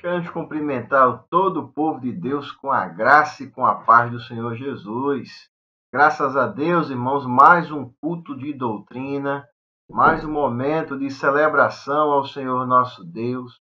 queremos cumprimentar todo o povo de Deus com a graça e com a paz do Senhor Jesus. Graças a Deus, irmãos, mais um culto de doutrina, mais um momento de celebração ao Senhor nosso Deus.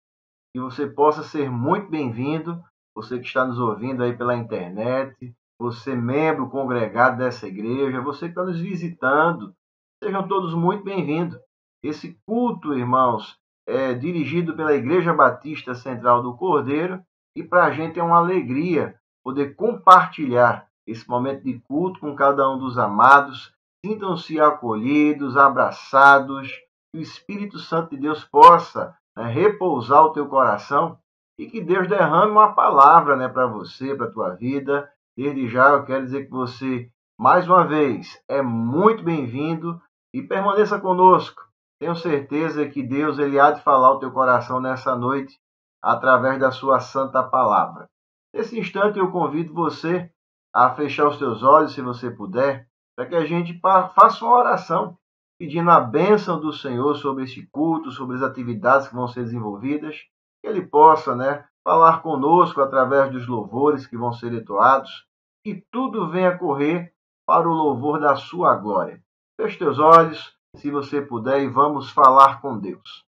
Que você possa ser muito bem-vindo, você que está nos ouvindo aí pela internet, você membro congregado dessa igreja, você que está nos visitando, sejam todos muito bem-vindos. Esse culto, irmãos, é dirigido pela Igreja Batista Central do Cordeiro e para a gente é uma alegria poder compartilhar esse momento de culto com cada um dos amados. Sintam-se acolhidos, abraçados, que o Espírito Santo de Deus possa repousar o teu coração e que Deus derrame uma palavra para você, para a tua vida. Desde já eu quero dizer que você, mais uma vez, é muito bem-vindo e permaneça conosco. Tenho certeza que Deus ele há de falar ao teu coração nessa noite através da sua santa palavra. Nesse instante eu convido você a fechar os teus olhos, se você puder, para que a gente faça uma oração pedindo a bênção do Senhor sobre este culto, sobre as atividades que vão ser desenvolvidas, que Ele possa falar conosco através dos louvores que vão ser entoados, que tudo venha correr para o louvor da sua glória. Feche teus olhos, se você puder, e vamos falar com Deus.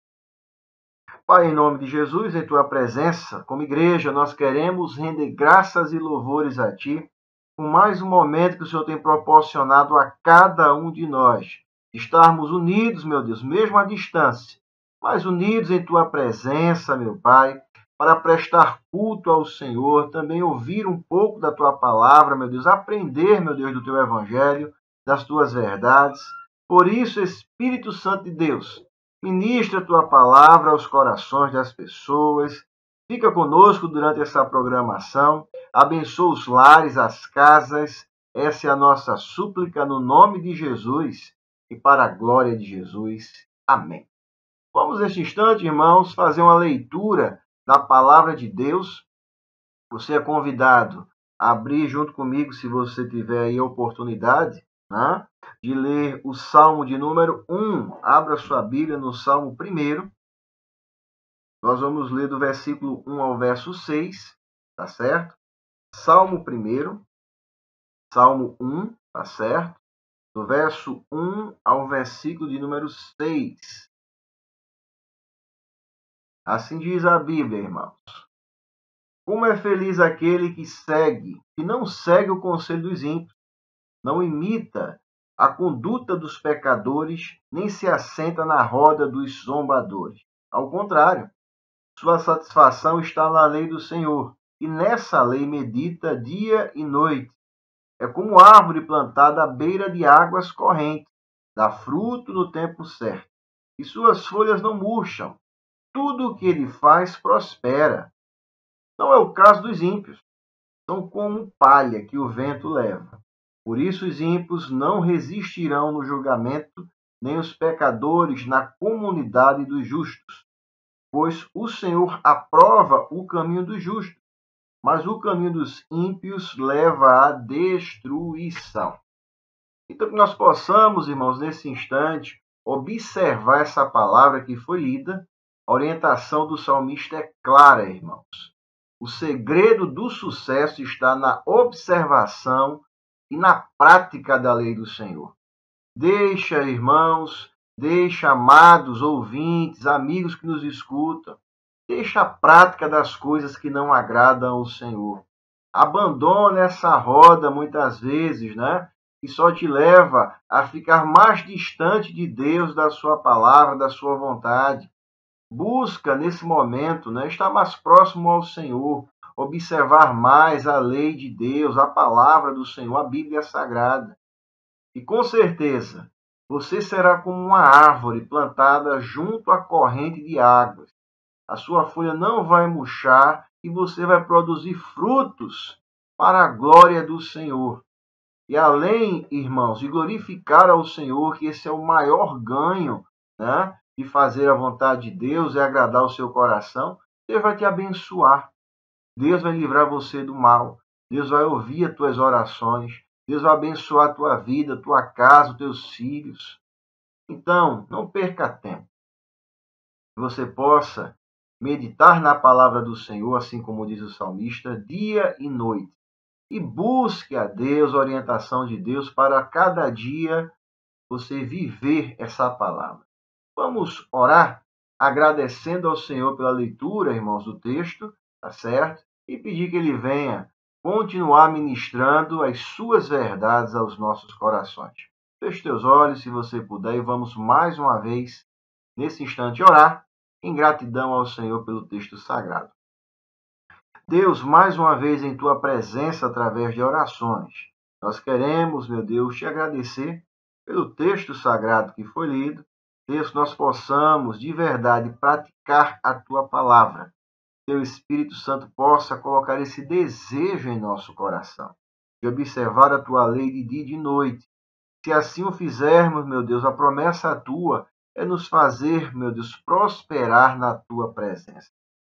Pai, em nome de Jesus, em Tua presença, como igreja, nós queremos render graças e louvores a Ti, por mais um momento que o Senhor tem proporcionado a cada um de nós. Estarmos unidos, meu Deus, mesmo à distância, mas unidos em Tua presença, meu Pai, para prestar culto ao Senhor, também ouvir um pouco da Tua palavra, meu Deus, aprender, meu Deus, do Teu Evangelho, das Tuas verdades. Por isso, Espírito Santo de Deus, ministra a Tua palavra aos corações das pessoas, fica conosco durante essa programação, abençoa os lares, as casas, essa é a nossa súplica no nome de Jesus e para a glória de Jesus. Amém. Vamos neste instante, irmãos, fazer uma leitura da palavra de Deus. Você é convidado a abrir junto comigo, se você tiver aí a oportunidade, de ler o Salmo de número 1. Abra sua Bíblia no Salmo 1. Nós vamos ler do versículo 1 ao verso 6, tá certo? Salmo 1, Salmo 1, tá certo? Do verso 1 ao versículo de número 6. Assim diz a Bíblia, irmãos. Como é feliz aquele que não segue o conselho dos ímpios, não imita a conduta dos pecadores, nem se assenta na roda dos zombadores. Ao contrário, sua satisfação está na lei do Senhor, e nessa lei medita dia e noite. É como árvore plantada à beira de águas correntes, dá fruto no tempo certo, e suas folhas não murcham. Tudo o que ele faz prospera. Não é o caso dos ímpios. São como palha que o vento leva. Por isso os ímpios não resistirão no julgamento, nem os pecadores na comunidade dos justos. Pois o Senhor aprova o caminho dos justos, mas o caminho dos ímpios leva à destruição. Então que nós possamos, irmãos, nesse instante, observar essa palavra que foi lida. A orientação do salmista é clara, irmãos. O segredo do sucesso está na observação e na prática da lei do Senhor. Deixa, irmãos, deixa, amados ouvintes, amigos que nos escutam, deixa a prática das coisas que não agradam ao Senhor. Abandona essa roda, muitas vezes, que só te leva a ficar mais distante de Deus, da sua palavra, da sua vontade. Busca, nesse momento, estar mais próximo ao Senhor, observar mais a lei de Deus, a palavra do Senhor, a Bíblia Sagrada. E com certeza, você será como uma árvore plantada junto à corrente de águas. A sua folha não vai murchar e você vai produzir frutos para a glória do Senhor. E além, irmãos, de glorificar ao Senhor, que esse é o maior ganho, de fazer a vontade de Deus e agradar o seu coração, Deus vai te abençoar. Deus vai livrar você do mal. Deus vai ouvir as tuas orações. Deus vai abençoar a tua vida, a tua casa, os teus filhos. Então, não perca tempo. Que você possa meditar na palavra do Senhor, assim como diz o salmista, dia e noite. E busque a Deus, a orientação de Deus para cada dia você viver essa palavra. Vamos orar agradecendo ao Senhor pela leitura, irmãos, do texto, tá certo? E pedir que Ele venha continuar ministrando as suas verdades aos nossos corações. Feche teus olhos, se você puder, e vamos mais uma vez, nesse instante, orar em gratidão ao Senhor pelo texto sagrado. Deus, mais uma vez em Tua presença, através de orações, nós queremos, meu Deus, Te agradecer pelo texto sagrado que foi lido. Deus, nós possamos, de verdade, praticar a Tua palavra. Teu Espírito Santo possa colocar esse desejo em nosso coração, de observar a Tua lei de dia e de noite. Se assim o fizermos, meu Deus, a promessa Tua é nos fazer, meu Deus, prosperar na Tua presença.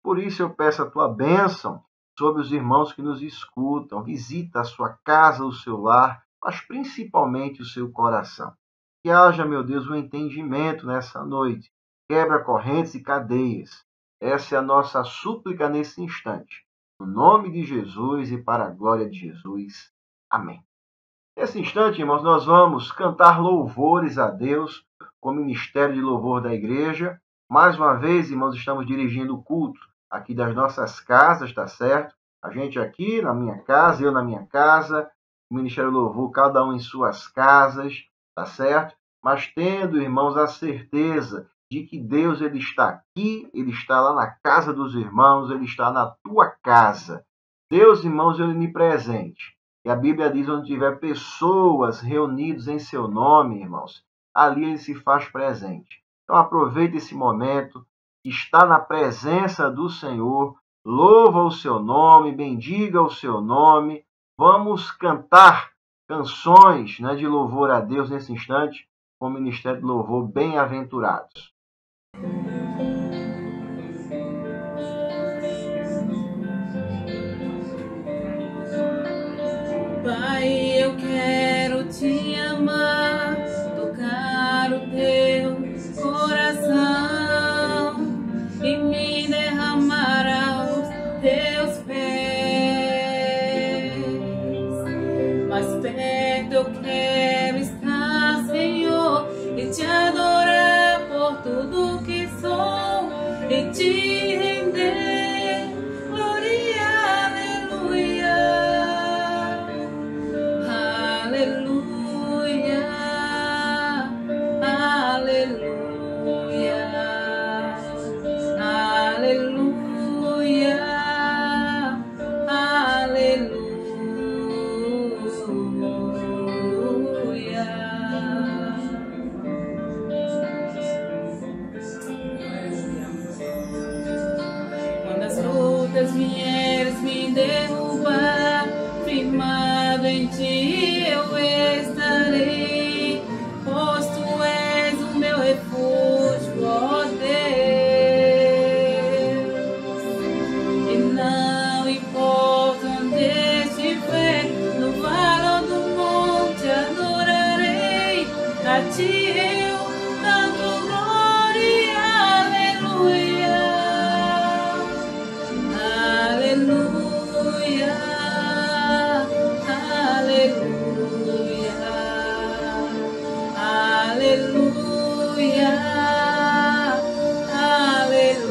Por isso eu peço a Tua bênção sobre os irmãos que nos escutam. Visita a sua casa, o seu lar, mas principalmente o seu coração. Que haja, meu Deus, um entendimento nessa noite. Quebra correntes e cadeias. Essa é a nossa súplica nesse instante. No nome de Jesus e para a glória de Jesus. Amém. Nesse instante, irmãos, nós vamos cantar louvores a Deus com o Ministério de Louvor da Igreja. Mais uma vez, irmãos, estamos dirigindo o culto aqui das nossas casas, tá certo? A gente aqui na minha casa, eu na minha casa, o Ministério do Louvor, cada um em suas casas, tá certo? Mas tendo, irmãos, a certeza de que Deus, Ele está aqui, Ele está lá na casa dos irmãos, Ele está na tua casa. Deus, irmãos, é onipresente. E a Bíblia diz, onde tiver pessoas reunidas em seu nome, irmãos, ali Ele se faz presente. Então aproveite esse momento, está na presença do Senhor, louva o seu nome, bendiga o seu nome. Vamos cantar canções, né, de louvor a Deus nesse instante, com o Ministério de Louvor Bem-aventurados. Pai, eu quero te amar, tocar o teu coração e me derramar aos teus pés. Mais perto eu quero estar, Senhor, e te adorar por tudo que sou e te render glória, aleluia, aleluia, aleluia, aleluia, quando as lutas vieres me derrubar, firmado em ti eu estarei, pois tu és o meu refúgio, ó Deus. E não importa onde estiver, no vale ou no monte, adorarei a ti, eu canto glória, aleluia, aleluia, aleluia, aleluia, aleluia.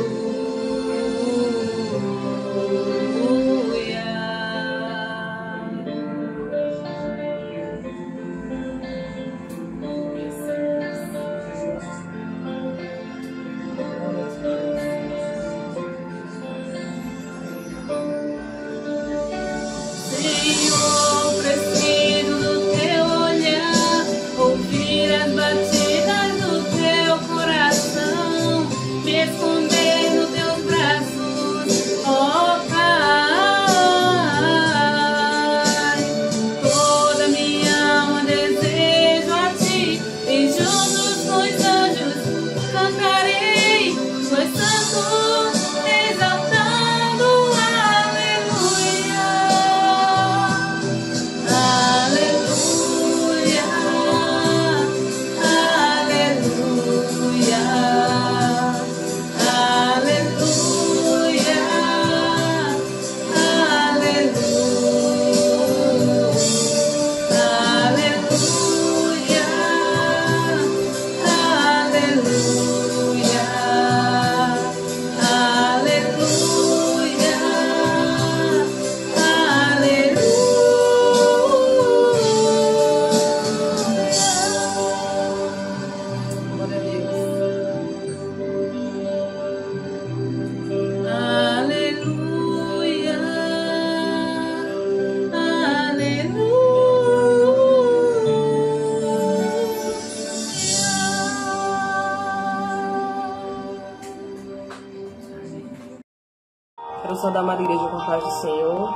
Santa Amada Igreja com paz do Senhor.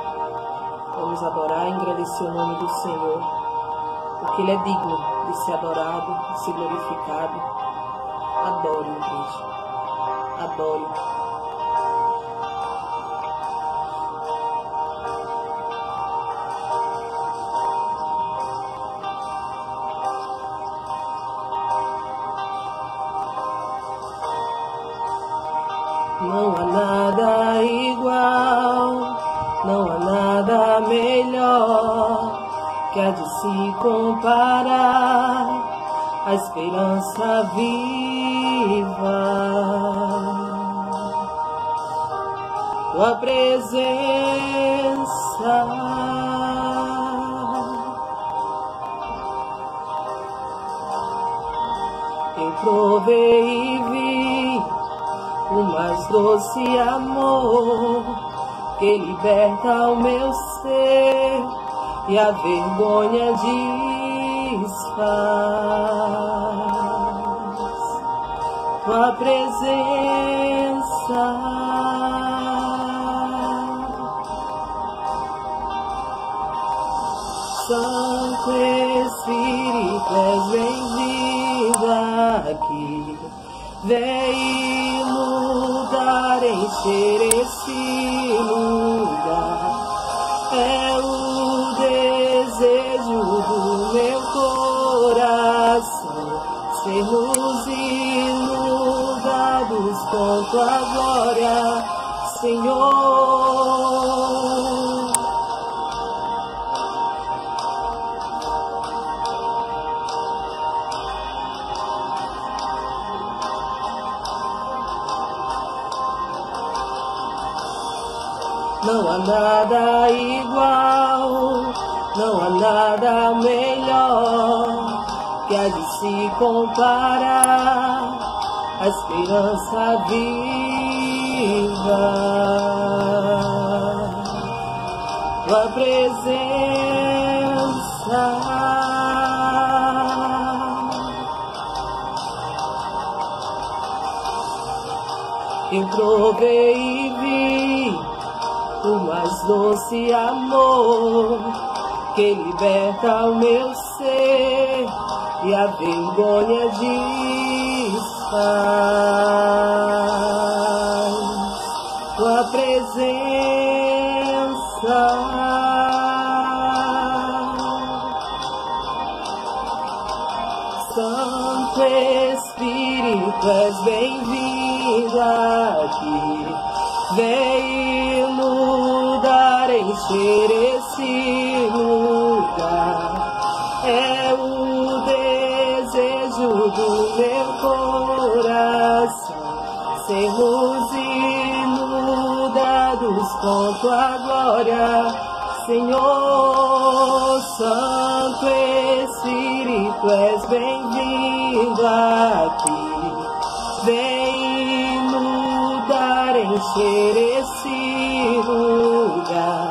Vamos adorar e engrandecer o nome do Senhor, porque Ele é digno de ser adorado, de ser glorificado. Adore, igreja. Adore. Não há nada igual, não há nada melhor que a de se comparar a esperança viva. Tua presença eu provei e vi o mais doce amor que liberta o meu ser e a vergonha desfaz. Tua presença Santo Espírito, és bem-vindo aqui. Vem mudar, encher esse lugar. É o desejo do meu coração sermos inundados com tua glória, Senhor. Não há nada igual, não há nada melhor que a de se comparar a esperança viva. Tua presença eu provei e vi o mais doce amor que liberta o meu ser e a vergonha desfaz. Tua presença Santo Espírito, és bem-vindo aqui. Vem mudar, encher esse lugar. É o desejo do meu coração sermos inundados com tua glória, Senhor. Santo Espírito, és bem-vindo aqui. Vem mudar, encher esse lugar.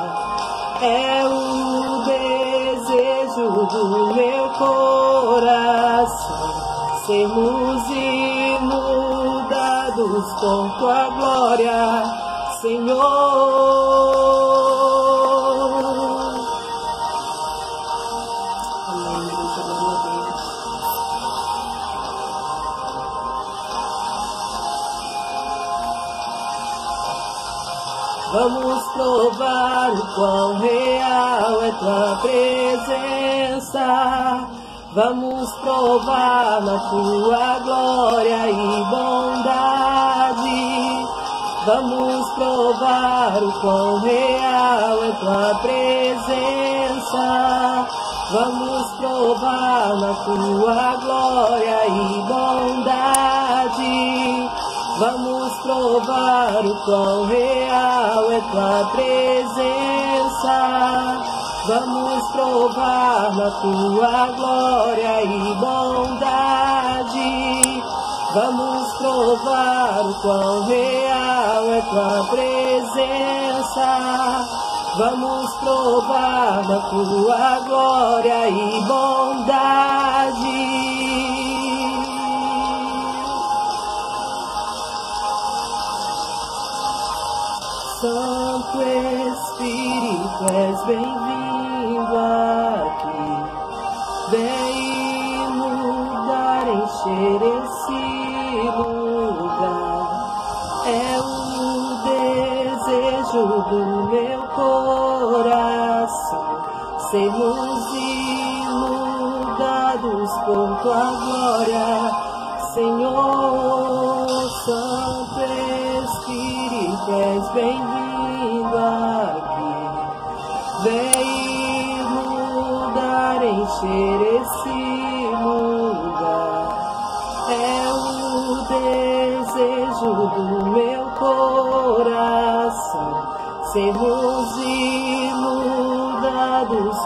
É o desejo do meu coração sermos inundados com tua glória, Senhor. Amém, igreja, glória a Deus. Vamos provar o quão real é tua presença. Vamos provar na tua glória e bondade. Vamos provar o quão real é tua presença. Vamos provar na tua glória e bondade. Vamos provar o quão real é tua presença. Vamos provar na tua glória e bondade. Vamos provar o quão real é tua presença. Vamos provar na tua glória e bondade. Santo és bem-vindo aqui. Vem mudar, encher esse lugar. É o desejo do meu coração, sermos inundados por tua glória, Senhor. Santo Espírito, és bem-vindo aqui. Vem mudar, encher esse lugar. É o desejo do meu coração, sermos inundados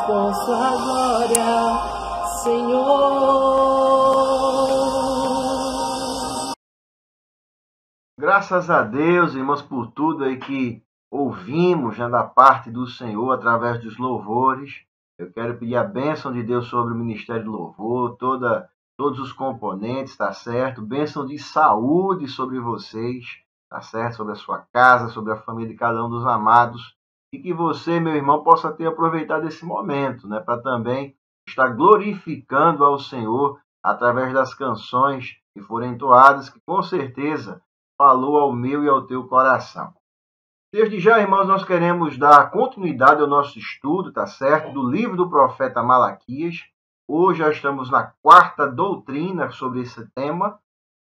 com sua glória, Senhor. Graças a Deus, irmãos, por tudo aí que ouvimos já da parte do Senhor através dos louvores. Eu quero pedir a bênção de Deus sobre o Ministério do Louvor, todos os componentes, tá certo? Bênção de saúde sobre vocês, tá certo? Sobre a sua casa, sobre a família de cada um dos amados. E que você, meu irmão, possa ter aproveitado esse momento, né? Para também estar glorificando ao Senhor através das canções que forem entoadas, que com certeza falou ao meu e ao teu coração. Desde já, irmãos, nós queremos dar continuidade ao nosso estudo, tá certo? Do livro do profeta Malaquias. Hoje já estamos na 4ª doutrina sobre esse tema.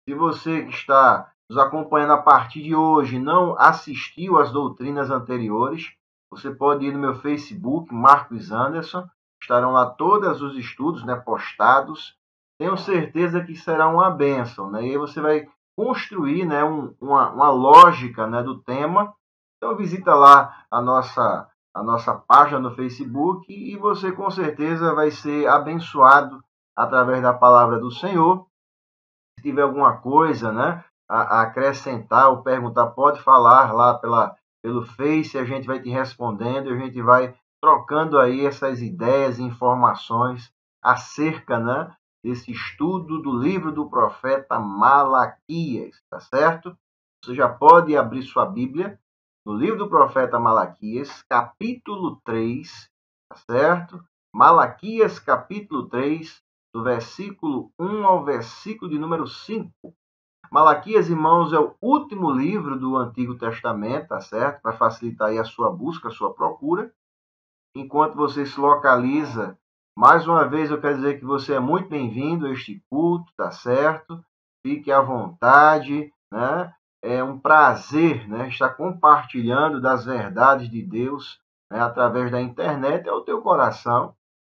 Se você que está nos acompanhando a partir de hoje não assistiu às doutrinas anteriores, você pode ir no meu Facebook, Marcos Anderson. Estarão lá todos os estudos, né, postados. Tenho certeza que será uma bênção, né? E aí você vai construir, né, uma lógica, né, do tema. Então visita lá a nossa página no Facebook e você com certeza vai ser abençoado através da palavra do Senhor. Se tiver alguma coisa, né, a acrescentar ou perguntar, pode falar lá pelo Face, a gente vai te respondendo, a gente vai trocando aí essas ideias e informações acerca, né, desse estudo do livro do profeta Malaquias, tá certo? Você já pode abrir sua Bíblia no livro do profeta Malaquias, capítulo 3, tá certo? Malaquias, capítulo 3, do versículo 1 ao versículo de número 5. Malaquias, irmãos, é o último livro do Antigo Testamento, tá certo? Para facilitar aí a sua busca, a sua procura. Enquanto você se localiza, mais uma vez eu quero dizer que você é muito bem-vindo a este culto, tá certo? Fique à vontade, né? É um prazer, né, estar compartilhando das verdades de Deus, né, através da internet ao teu coração.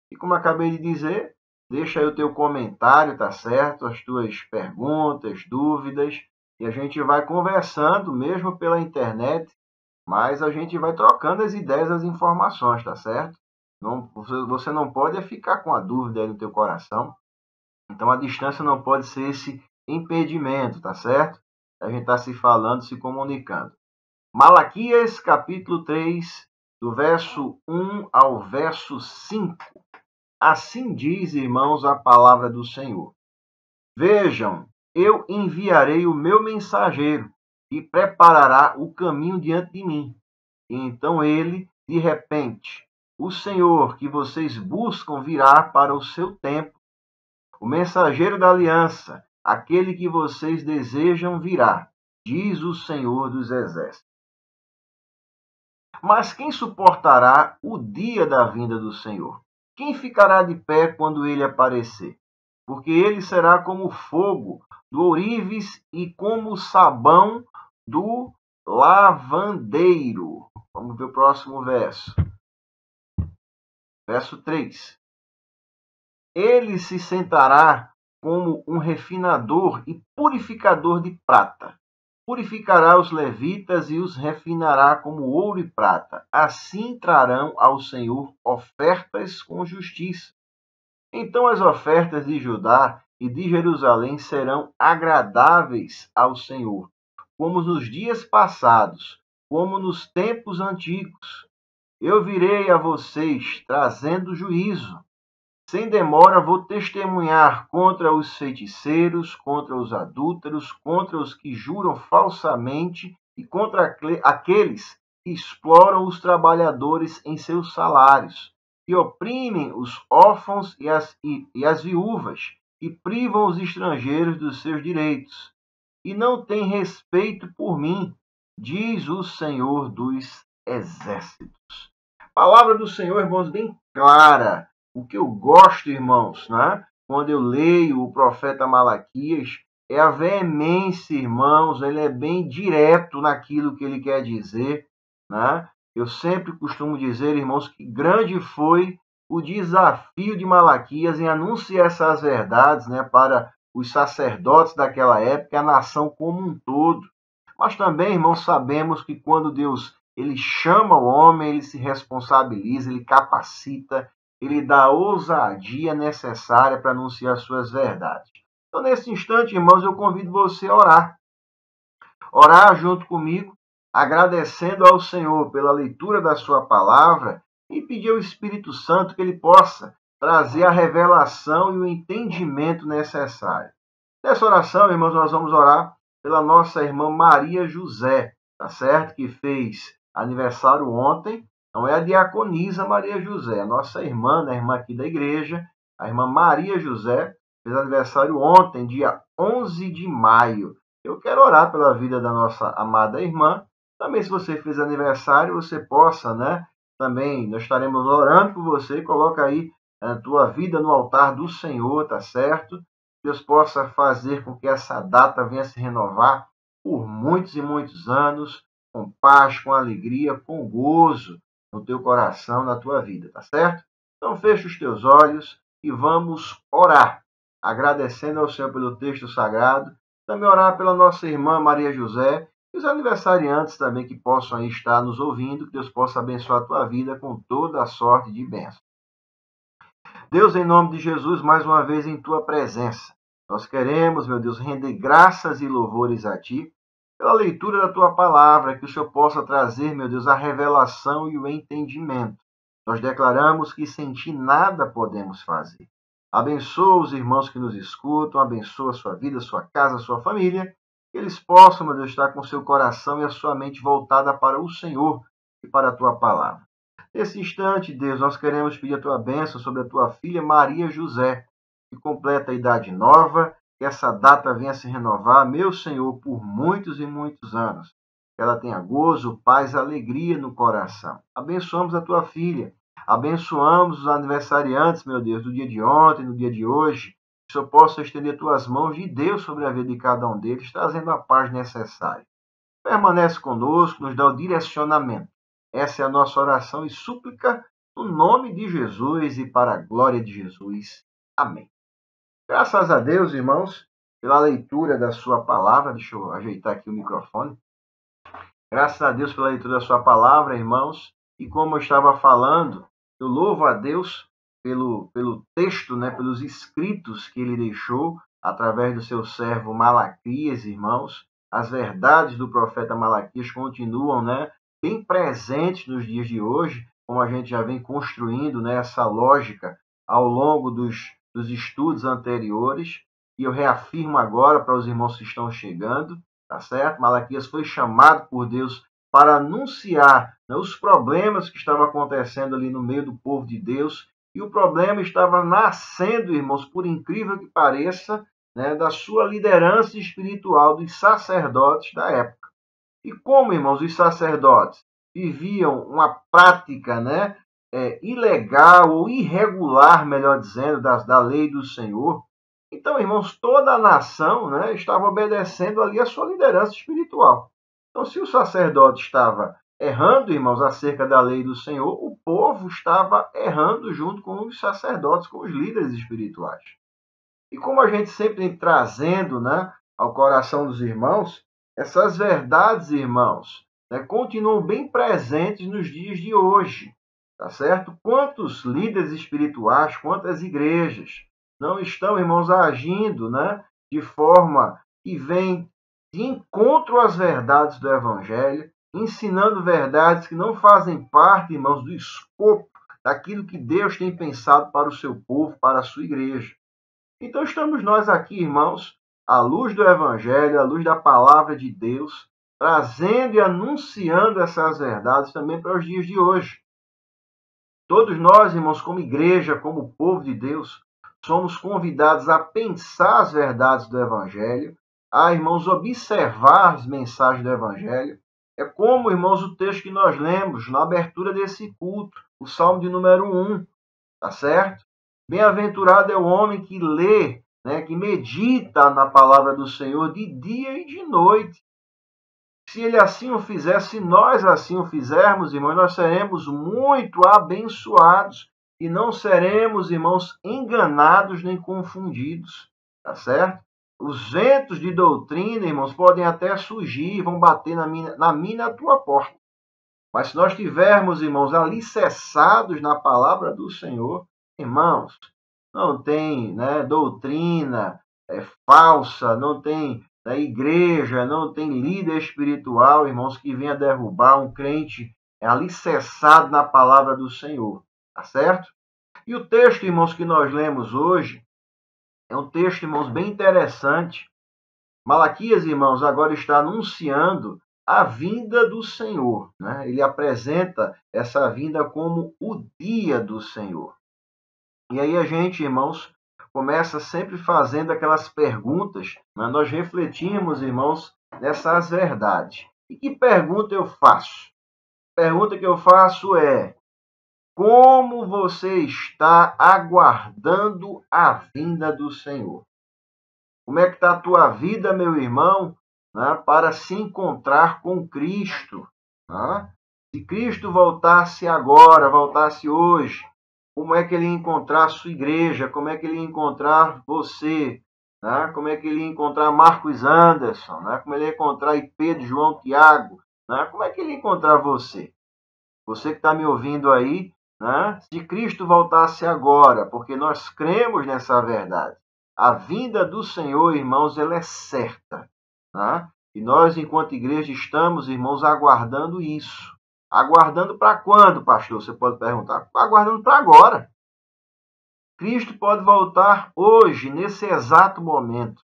E como eu acabei de dizer, deixa aí o teu comentário, tá certo? As tuas perguntas, dúvidas, e a gente vai conversando mesmo pela internet, mas a gente vai trocando as ideias, as informações, tá certo? Você não pode ficar com a dúvida aí no teu coração. Então a distância não pode ser esse impedimento, tá certo? A gente está se falando, se comunicando. Malaquias, capítulo 3, do verso 1 ao verso 5. Assim diz, irmãos, a palavra do Senhor. Vejam, eu enviarei o meu mensageiro, e preparará o caminho diante de mim. E então ele, de repente, o Senhor que vocês buscam virá para o seu tempo. O mensageiro da aliança, aquele que vocês desejam virá, diz o Senhor dos Exércitos. Mas quem suportará o dia da vinda do Senhor? Quem ficará de pé quando ele aparecer? Porque ele será como o fogo do ourives e como o sabão do lavandeiro. Vamos ver o próximo verso. Verso 3. Ele se sentará como um refinador e purificador de prata. Purificará os levitas e os refinará como ouro e prata. Assim trarão ao Senhor ofertas com justiça. Então as ofertas de Judá e de Jerusalém serão agradáveis ao Senhor, como nos dias passados, como nos tempos antigos. Eu virei a vocês trazendo juízo. Sem demora vou testemunhar contra os feiticeiros, contra os adúlteros, contra os que juram falsamente e contra aqueles que exploram os trabalhadores em seus salários, que oprimem os órfãos e as viúvas, e privam os estrangeiros dos seus direitos, e não têm respeito por mim, diz o Senhor dos Exércitos. Palavra do Senhor, irmãos, bem clara. O que eu gosto, irmãos, né? Quando eu leio o profeta Malaquias, é a veemência, irmãos, ele é bem direto naquilo que ele quer dizer, né? Eu sempre costumo dizer, irmãos, que grande foi o desafio de Malaquias em anunciar essas verdades, né, para os sacerdotes daquela época e a nação como um todo. Mas também, irmãos, sabemos que quando Deus ele chama o homem, ele se responsabiliza, ele capacita, ele dá a ousadia necessária para anunciar suas verdades. Então, nesse instante, irmãos, eu convido você a orar. Orar junto comigo, agradecendo ao Senhor pela leitura da sua palavra e pedir ao Espírito Santo que ele possa trazer a revelação e o entendimento necessário. Nessa oração, irmãos, nós vamos orar pela nossa irmã Maria José, tá certo? Que fez aniversário ontem. Não é a diaconisa Maria José, a nossa irmã, né? Irmã aqui da igreja, a irmã Maria José, fez aniversário ontem, dia 11 de maio. Eu quero orar pela vida da nossa amada irmã. Também, se você fez aniversário, você possa, né? Também, nós estaremos orando por você. Coloca aí a tua vida no altar do Senhor, tá certo? Deus possa fazer com que essa data venha se renovar por muitos e muitos anos, com paz, com alegria, com gozo no teu coração, na tua vida, tá certo? Então, fecha os teus olhos e vamos orar, agradecendo ao Senhor pelo texto sagrado, também orar pela nossa irmã Maria José e os aniversariantes também que possam aí estar nos ouvindo, que Deus possa abençoar a tua vida com toda a sorte de bênção. Deus, em nome de Jesus, mais uma vez em tua presença, nós queremos, meu Deus, render graças e louvores a ti pela leitura da tua palavra, que o Senhor possa trazer, meu Deus, a revelação e o entendimento. Nós declaramos que sem ti nada podemos fazer. Abençoa os irmãos que nos escutam, abençoa a sua vida, a sua casa, a sua família, que eles possam, meu Deus, estar com o seu coração e a sua mente voltada para o Senhor e para a tua palavra. Nesse instante, Deus, nós queremos pedir a tua bênção sobre a tua filha Maria José, que completa a idade nova, que essa data venha se renovar, meu Senhor, por muitos e muitos anos. Que ela tenha gozo, paz, alegria no coração. Abençoamos a tua filha, abençoamos os aniversariantes, meu Deus, do dia de ontem, do dia de hoje. Que o Senhor possa estender tuas mãos de Deus sobre a vida de cada um deles, trazendo a paz necessária. Permanece conosco, nos dá o direcionamento. Essa é a nossa oração e súplica no nome de Jesus e para a glória de Jesus. Amém. Graças a Deus, irmãos, pela leitura da sua palavra. Deixa eu ajeitar aqui o microfone. Graças a Deus pela leitura da sua palavra, irmãos. E como eu estava falando, eu louvo a Deus pelo texto, né, pelos escritos que ele deixou através do seu servo Malaquias, irmãos. As verdades do profeta Malaquias continuam, né, bem presentes nos dias de hoje, como a gente já vem construindo, né, essa lógica ao longo dos estudos anteriores, e eu reafirmo agora para os irmãos que estão chegando, tá certo? Malaquias foi chamado por Deus para anunciar, né, os problemas que estavam acontecendo ali no meio do povo de Deus, e o problema estava nascendo, irmãos, por incrível que pareça, né, da sua liderança espiritual dos sacerdotes da época. E como, irmãos, os sacerdotes viviam uma prática, né, ilegal ou irregular, melhor dizendo, da lei do Senhor. Então, irmãos, toda a nação, né, estava obedecendo ali a sua liderança espiritual. Então, se o sacerdote estava errando, irmãos, acerca da lei do Senhor, o povo estava errando junto com os sacerdotes, com os líderes espirituais. E como a gente sempre vem trazendo, né, ao coração dos irmãos, essas verdades, irmãos, né, continuam bem presentes nos dias de hoje. Tá certo? Quantos líderes espirituais, quantas igrejas não estão, irmãos, agindo, né, de forma que vem de encontro às verdades do Evangelho, ensinando verdades que não fazem parte, irmãos, do escopo daquilo que Deus tem pensado para o seu povo, para a sua igreja. Então estamos nós aqui, irmãos, à luz do Evangelho, à luz da palavra de Deus, trazendo e anunciando essas verdades também para os dias de hoje. Todos nós, irmãos, como igreja, como povo de Deus, somos convidados a pensar as verdades do Evangelho, a, irmãos, observar as mensagens do Evangelho. É como, irmãos, o texto que nós lemos na abertura desse culto, o Salmo de número 1, tá certo? Bem-aventurado é o homem que lê, né, que medita na palavra do Senhor de dia e de noite. Se ele assim o fizer, se nós assim o fizermos, irmãos, nós seremos muito abençoados e não seremos, irmãos, enganados nem confundidos, tá certo? Os ventos de doutrina, irmãos, podem até surgir, vão bater na minha e na tua porta. Mas se nós tivermos, irmãos, alicerçados na palavra do Senhor, irmãos, não tem, né, doutrina falsa, não tem igreja, não tem líder espiritual, irmãos, que venha derrubar um crente alicerçado na palavra do Senhor, tá certo? E o texto, irmãos, que nós lemos hoje, é um texto, irmãos, bem interessante. Malaquias, irmãos, agora está anunciando a vinda do Senhor, né? Ele apresenta essa vinda como o dia do Senhor. E aí a gente, irmãos, começa sempre fazendo aquelas perguntas, né? Nós refletimos, irmãos, nessas verdades. E que pergunta eu faço? A pergunta que eu faço é: como você está aguardando a vinda do Senhor? Como é que está a tua vida, meu irmão, né, para se encontrar com Cristo? Né? Se Cristo voltasse agora, voltasse hoje, como é que ele ia encontrar a sua igreja? Como é que ele ia encontrar você? Né? Como é que ele ia encontrar Marcos Anderson? Né? Como ele ia encontrar Pedro, João, Tiago? Né? Como é que ele ia encontrar você? Você que está me ouvindo aí, né? Se Cristo voltasse agora, porque nós cremos nessa verdade. A vinda do Senhor, irmãos, ela é certa. Né? E nós, enquanto igreja, estamos, irmãos, aguardando isso. Aguardando para quando, pastor? Você pode perguntar. Aguardando para agora. Cristo pode voltar hoje, nesse exato momento.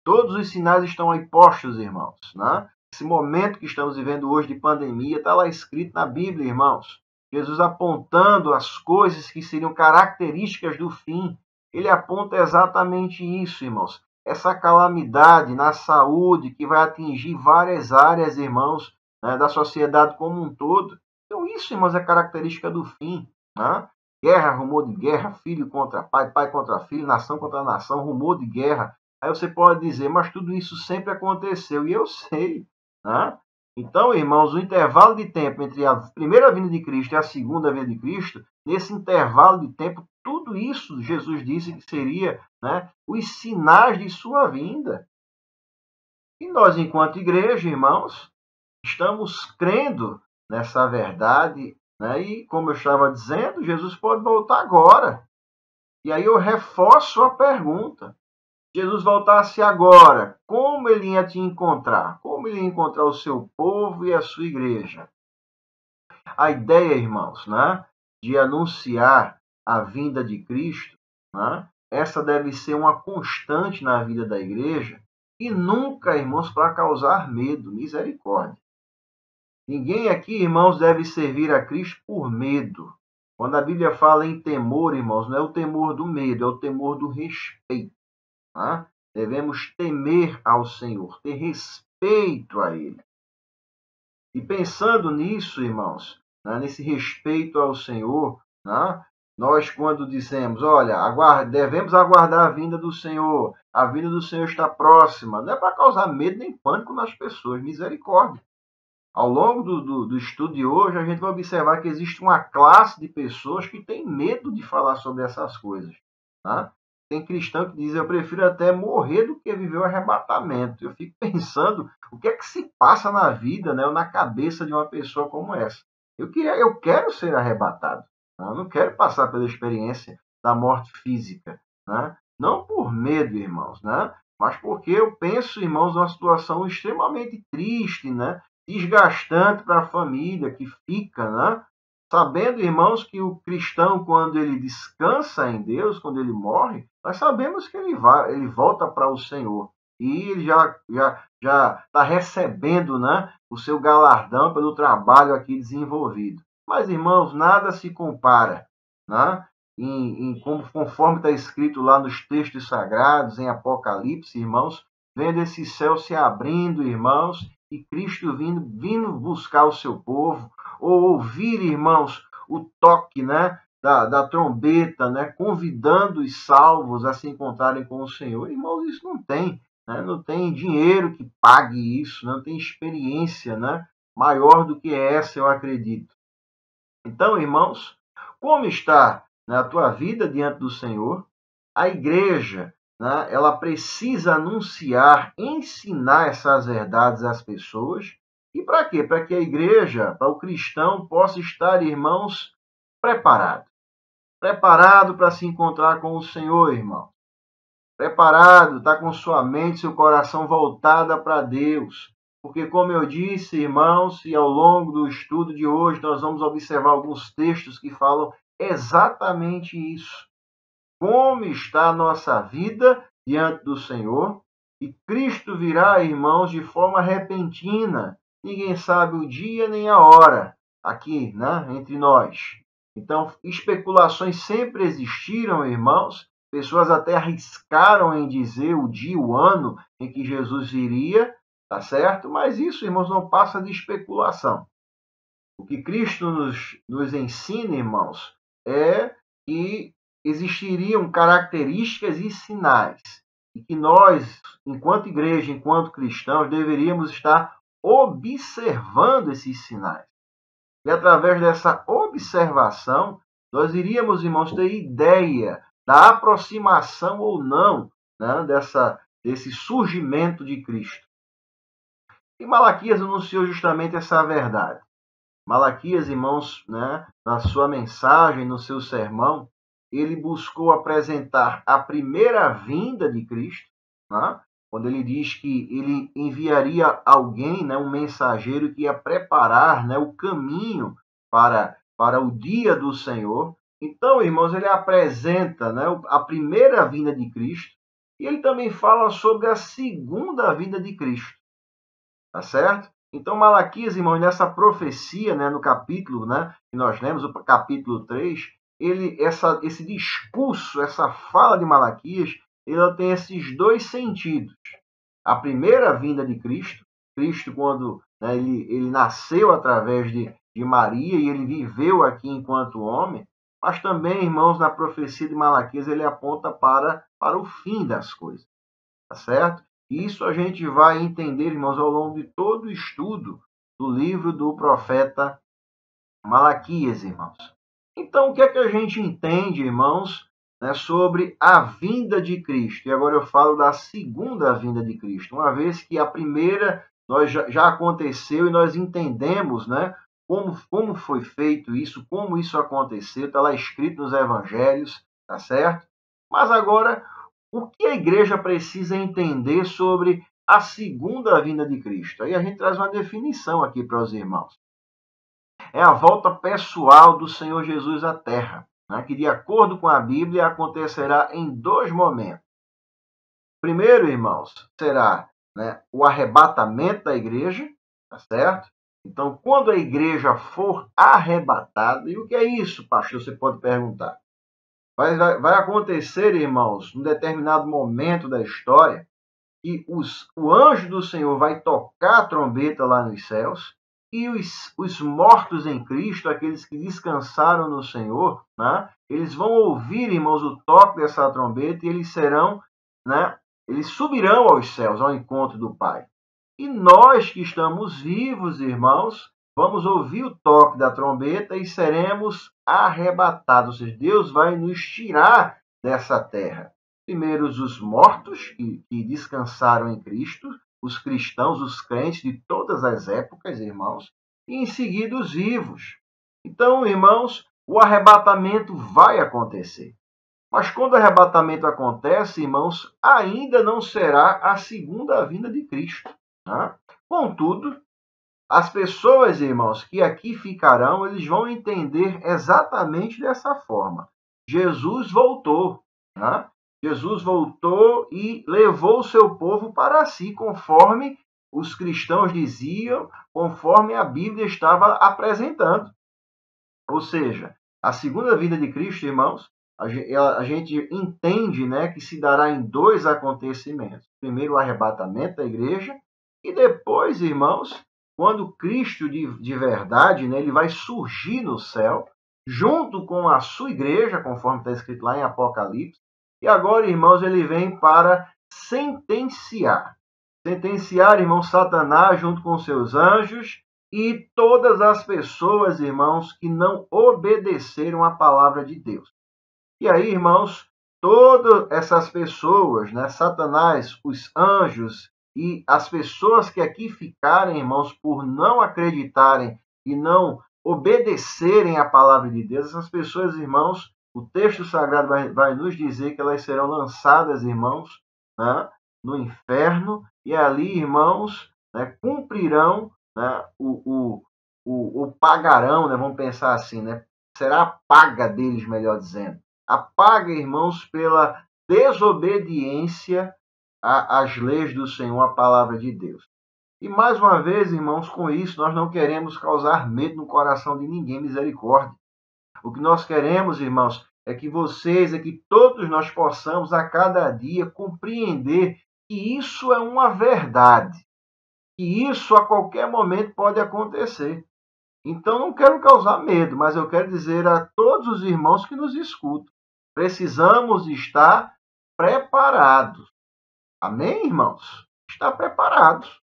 Todos os sinais estão aí postos, irmãos. Né? Esse momento que estamos vivendo hoje de pandemia, está lá escrito na Bíblia, irmãos. Jesus apontando as coisas que seriam características do fim. Ele aponta exatamente isso, irmãos. Essa calamidade na saúde que vai atingir várias áreas, irmãos, né, da sociedade como um todo. Então isso, irmãos, é característica do fim. Né? Guerra, rumor de guerra, filho contra pai, pai contra filho, nação contra nação, rumor de guerra. Aí você pode dizer, mas tudo isso sempre aconteceu. E eu sei. Né? Então, irmãos, o intervalo de tempo entre a primeira vinda de Cristo e a segunda vinda de Cristo, nesse intervalo de tempo, tudo isso Jesus disse que seria, né, os sinais de sua vinda. E nós, enquanto igreja, irmãos, estamos crendo nessa verdade, né? E, como eu estava dizendo, Jesus pode voltar agora. E aí eu reforço a pergunta. Jesus voltasse agora, como ele ia te encontrar? Como ele ia encontrar o seu povo e a sua igreja? A ideia, irmãos, né, de anunciar a vinda de Cristo, né, essa deve ser uma constante na vida da igreja e nunca, irmãos, para causar medo, misericórdia. Ninguém aqui, irmãos, deve servir a Cristo por medo. Quando a Bíblia fala em temor, irmãos, não é o temor do medo, é o temor do respeito. Né? Devemos temer ao Senhor, ter respeito a Ele. E pensando nisso, irmãos, né, nesse respeito ao Senhor, né, nós quando dizemos, olha, devemos aguardar a vinda do Senhor, a vinda do Senhor está próxima, não é para causar medo nem pânico nas pessoas, misericórdia. Ao longo do estudo de hoje, a gente vai observar que existe uma classe de pessoas que tem medo de falar sobre essas coisas. Tá? Tem cristão que diz, eu prefiro até morrer do que viver o arrebatamento. Eu fico pensando, o que é que se passa na vida, né, ou na cabeça de uma pessoa como essa? Eu quero ser arrebatado. Né? Eu não quero passar pela experiência da morte física. Né? Não por medo, irmãos, né? Mas porque eu penso, irmãos, numa situação extremamente triste, né? Desgastante para a família que fica, né? Sabendo, irmãos, que o cristão, quando ele descansa em Deus, quando ele morre, nós sabemos que ele volta para o Senhor. E ele já já está recebendo, né, o seu galardão pelo trabalho aqui desenvolvido. Mas, irmãos, nada se compara, né, conforme está escrito lá nos textos sagrados, em Apocalipse, irmãos, vendo esse céu se abrindo, irmãos, e Cristo vindo buscar o seu povo, ou ouvir, irmãos, o toque, né, da trombeta, né, convidando os salvos a se encontrarem com o Senhor. Irmãos, isso não tem, né, não tem dinheiro que pague isso, não tem experiência, né, maior do que essa, eu acredito. Então, irmãos, como está, né, a tua vida diante do Senhor? A igreja, né, ela precisa anunciar, ensinar essas verdades às pessoas. E para quê? Para que a igreja, para o cristão, possa estar, irmãos, preparado. Preparado para se encontrar com o Senhor, irmão. Preparado, está com sua mente, seu coração voltada para Deus. Porque, como eu disse, irmãos, e ao longo do estudo de hoje, nós vamos observar alguns textos que falam exatamente isso. Como está a nossa vida diante do Senhor? E Cristo virá, irmãos, de forma repentina. Ninguém sabe o dia nem a hora aqui, né, entre nós. Então, especulações sempre existiram, irmãos. Pessoas até arriscaram em dizer o dia, o ano em que Jesus iria, tá certo? Mas isso, irmãos, não passa de especulação. O que Cristo nos ensina, irmãos, é que existiriam características e sinais, e que nós, enquanto igreja, enquanto cristãos, deveríamos estar observando esses sinais. E através dessa observação, nós iríamos, irmãos, ter ideia da aproximação ou não, né, desse surgimento de Cristo. E Malaquias anunciou justamente essa verdade. Malaquias, irmãos, né, na sua mensagem, no seu sermão, ele buscou apresentar a primeira vinda de Cristo, né, quando ele diz que ele enviaria alguém, né, um mensageiro que ia preparar, né, o caminho para o dia do Senhor. Então, irmãos, ele apresenta, né, a primeira vinda de Cristo e ele também fala sobre a segunda vinda de Cristo. Tá certo? Então, Malaquias, irmãos, nessa profecia, né, no capítulo, né, que nós lemos, o capítulo 3, esse discurso, essa fala de Malaquias, ele tem esses dois sentidos. A primeira vinda de Cristo, Cristo quando, né, ele nasceu através de Maria e ele viveu aqui enquanto homem, mas também, irmãos, na profecia de Malaquias, ele aponta para o fim das coisas. Tá certo? Isso a gente vai entender, irmãos, ao longo de todo o estudo do livro do profeta Malaquias, irmãos. Então, o que é que a gente entende, irmãos, né, sobre a vinda de Cristo? E agora eu falo da segunda vinda de Cristo, uma vez que a primeira já aconteceu e nós entendemos, né, como foi feito isso, como isso aconteceu, está lá escrito nos evangelhos, tá certo? Mas agora, o que a igreja precisa entender sobre a segunda vinda de Cristo? Aí a gente traz uma definição aqui para os irmãos. É a volta pessoal do Senhor Jesus à terra, né, que de acordo com a Bíblia acontecerá em dois momentos. Primeiro, irmãos, será, né, o arrebatamento da igreja, tá certo? Então, quando a igreja for arrebatada, e o que é isso, pastor? Você pode perguntar. Vai acontecer, irmãos, num determinado momento da história, que o anjo do Senhor vai tocar a trombeta lá nos céus, e os mortos em Cristo, aqueles que descansaram no Senhor, né, eles vão ouvir, irmãos, o toque dessa trombeta, e eles serão, né, eles subirão aos céus, ao encontro do Pai. E nós que estamos vivos, irmãos, vamos ouvir o toque da trombeta e seremos arrebatados. Ou seja, Deus vai nos tirar dessa terra. Primeiro os mortos que descansaram em Cristo, os cristãos, os crentes de todas as épocas, irmãos, e em seguida os vivos. Então, irmãos, o arrebatamento vai acontecer. Mas quando o arrebatamento acontece, irmãos, ainda não será a segunda vinda de Cristo. Né? Contudo, as pessoas, irmãos, que aqui ficarão, eles vão entender exatamente dessa forma. Jesus voltou. Né? Jesus voltou e levou o seu povo para si, conforme os cristãos diziam conforme a Bíblia estava apresentando. Ou seja, a segunda vinda de Cristo, irmãos, a gente entende, né, que se dará em dois acontecimentos. Primeiro, o arrebatamento da igreja, e depois, irmãos, quando Cristo de verdade, né, ele vai surgir no céu, junto com a sua igreja, conforme está escrito lá em Apocalipse. E agora, irmãos, ele vem para sentenciar. Sentenciar, irmão, Satanás junto com seus anjos e todas as pessoas, irmãos, que não obedeceram à palavra de Deus. E aí, irmãos, todas essas pessoas, né, Satanás, os anjos e as pessoas que aqui ficarem, irmãos, por não acreditarem e não obedecerem à palavra de Deus, essas pessoas, irmãos, o texto sagrado vai nos dizer que elas serão lançadas, irmãos, né, no inferno, e ali, irmãos, né, cumprirão, né, o pagarão, né, vamos pensar assim, né, será a paga deles, melhor dizendo. A paga, irmãos, pela desobediência às leis do Senhor, à palavra de Deus. E mais uma vez, irmãos, com isso nós não queremos causar medo no coração de ninguém, misericórdia. O que nós queremos, irmãos, é que vocês, é que todos nós possamos a cada dia compreender que isso é uma verdade, que isso a qualquer momento pode acontecer. Então não quero causar medo, mas eu quero dizer a todos os irmãos que nos escutam, precisamos estar preparados. Amém, irmãos? Estar preparados.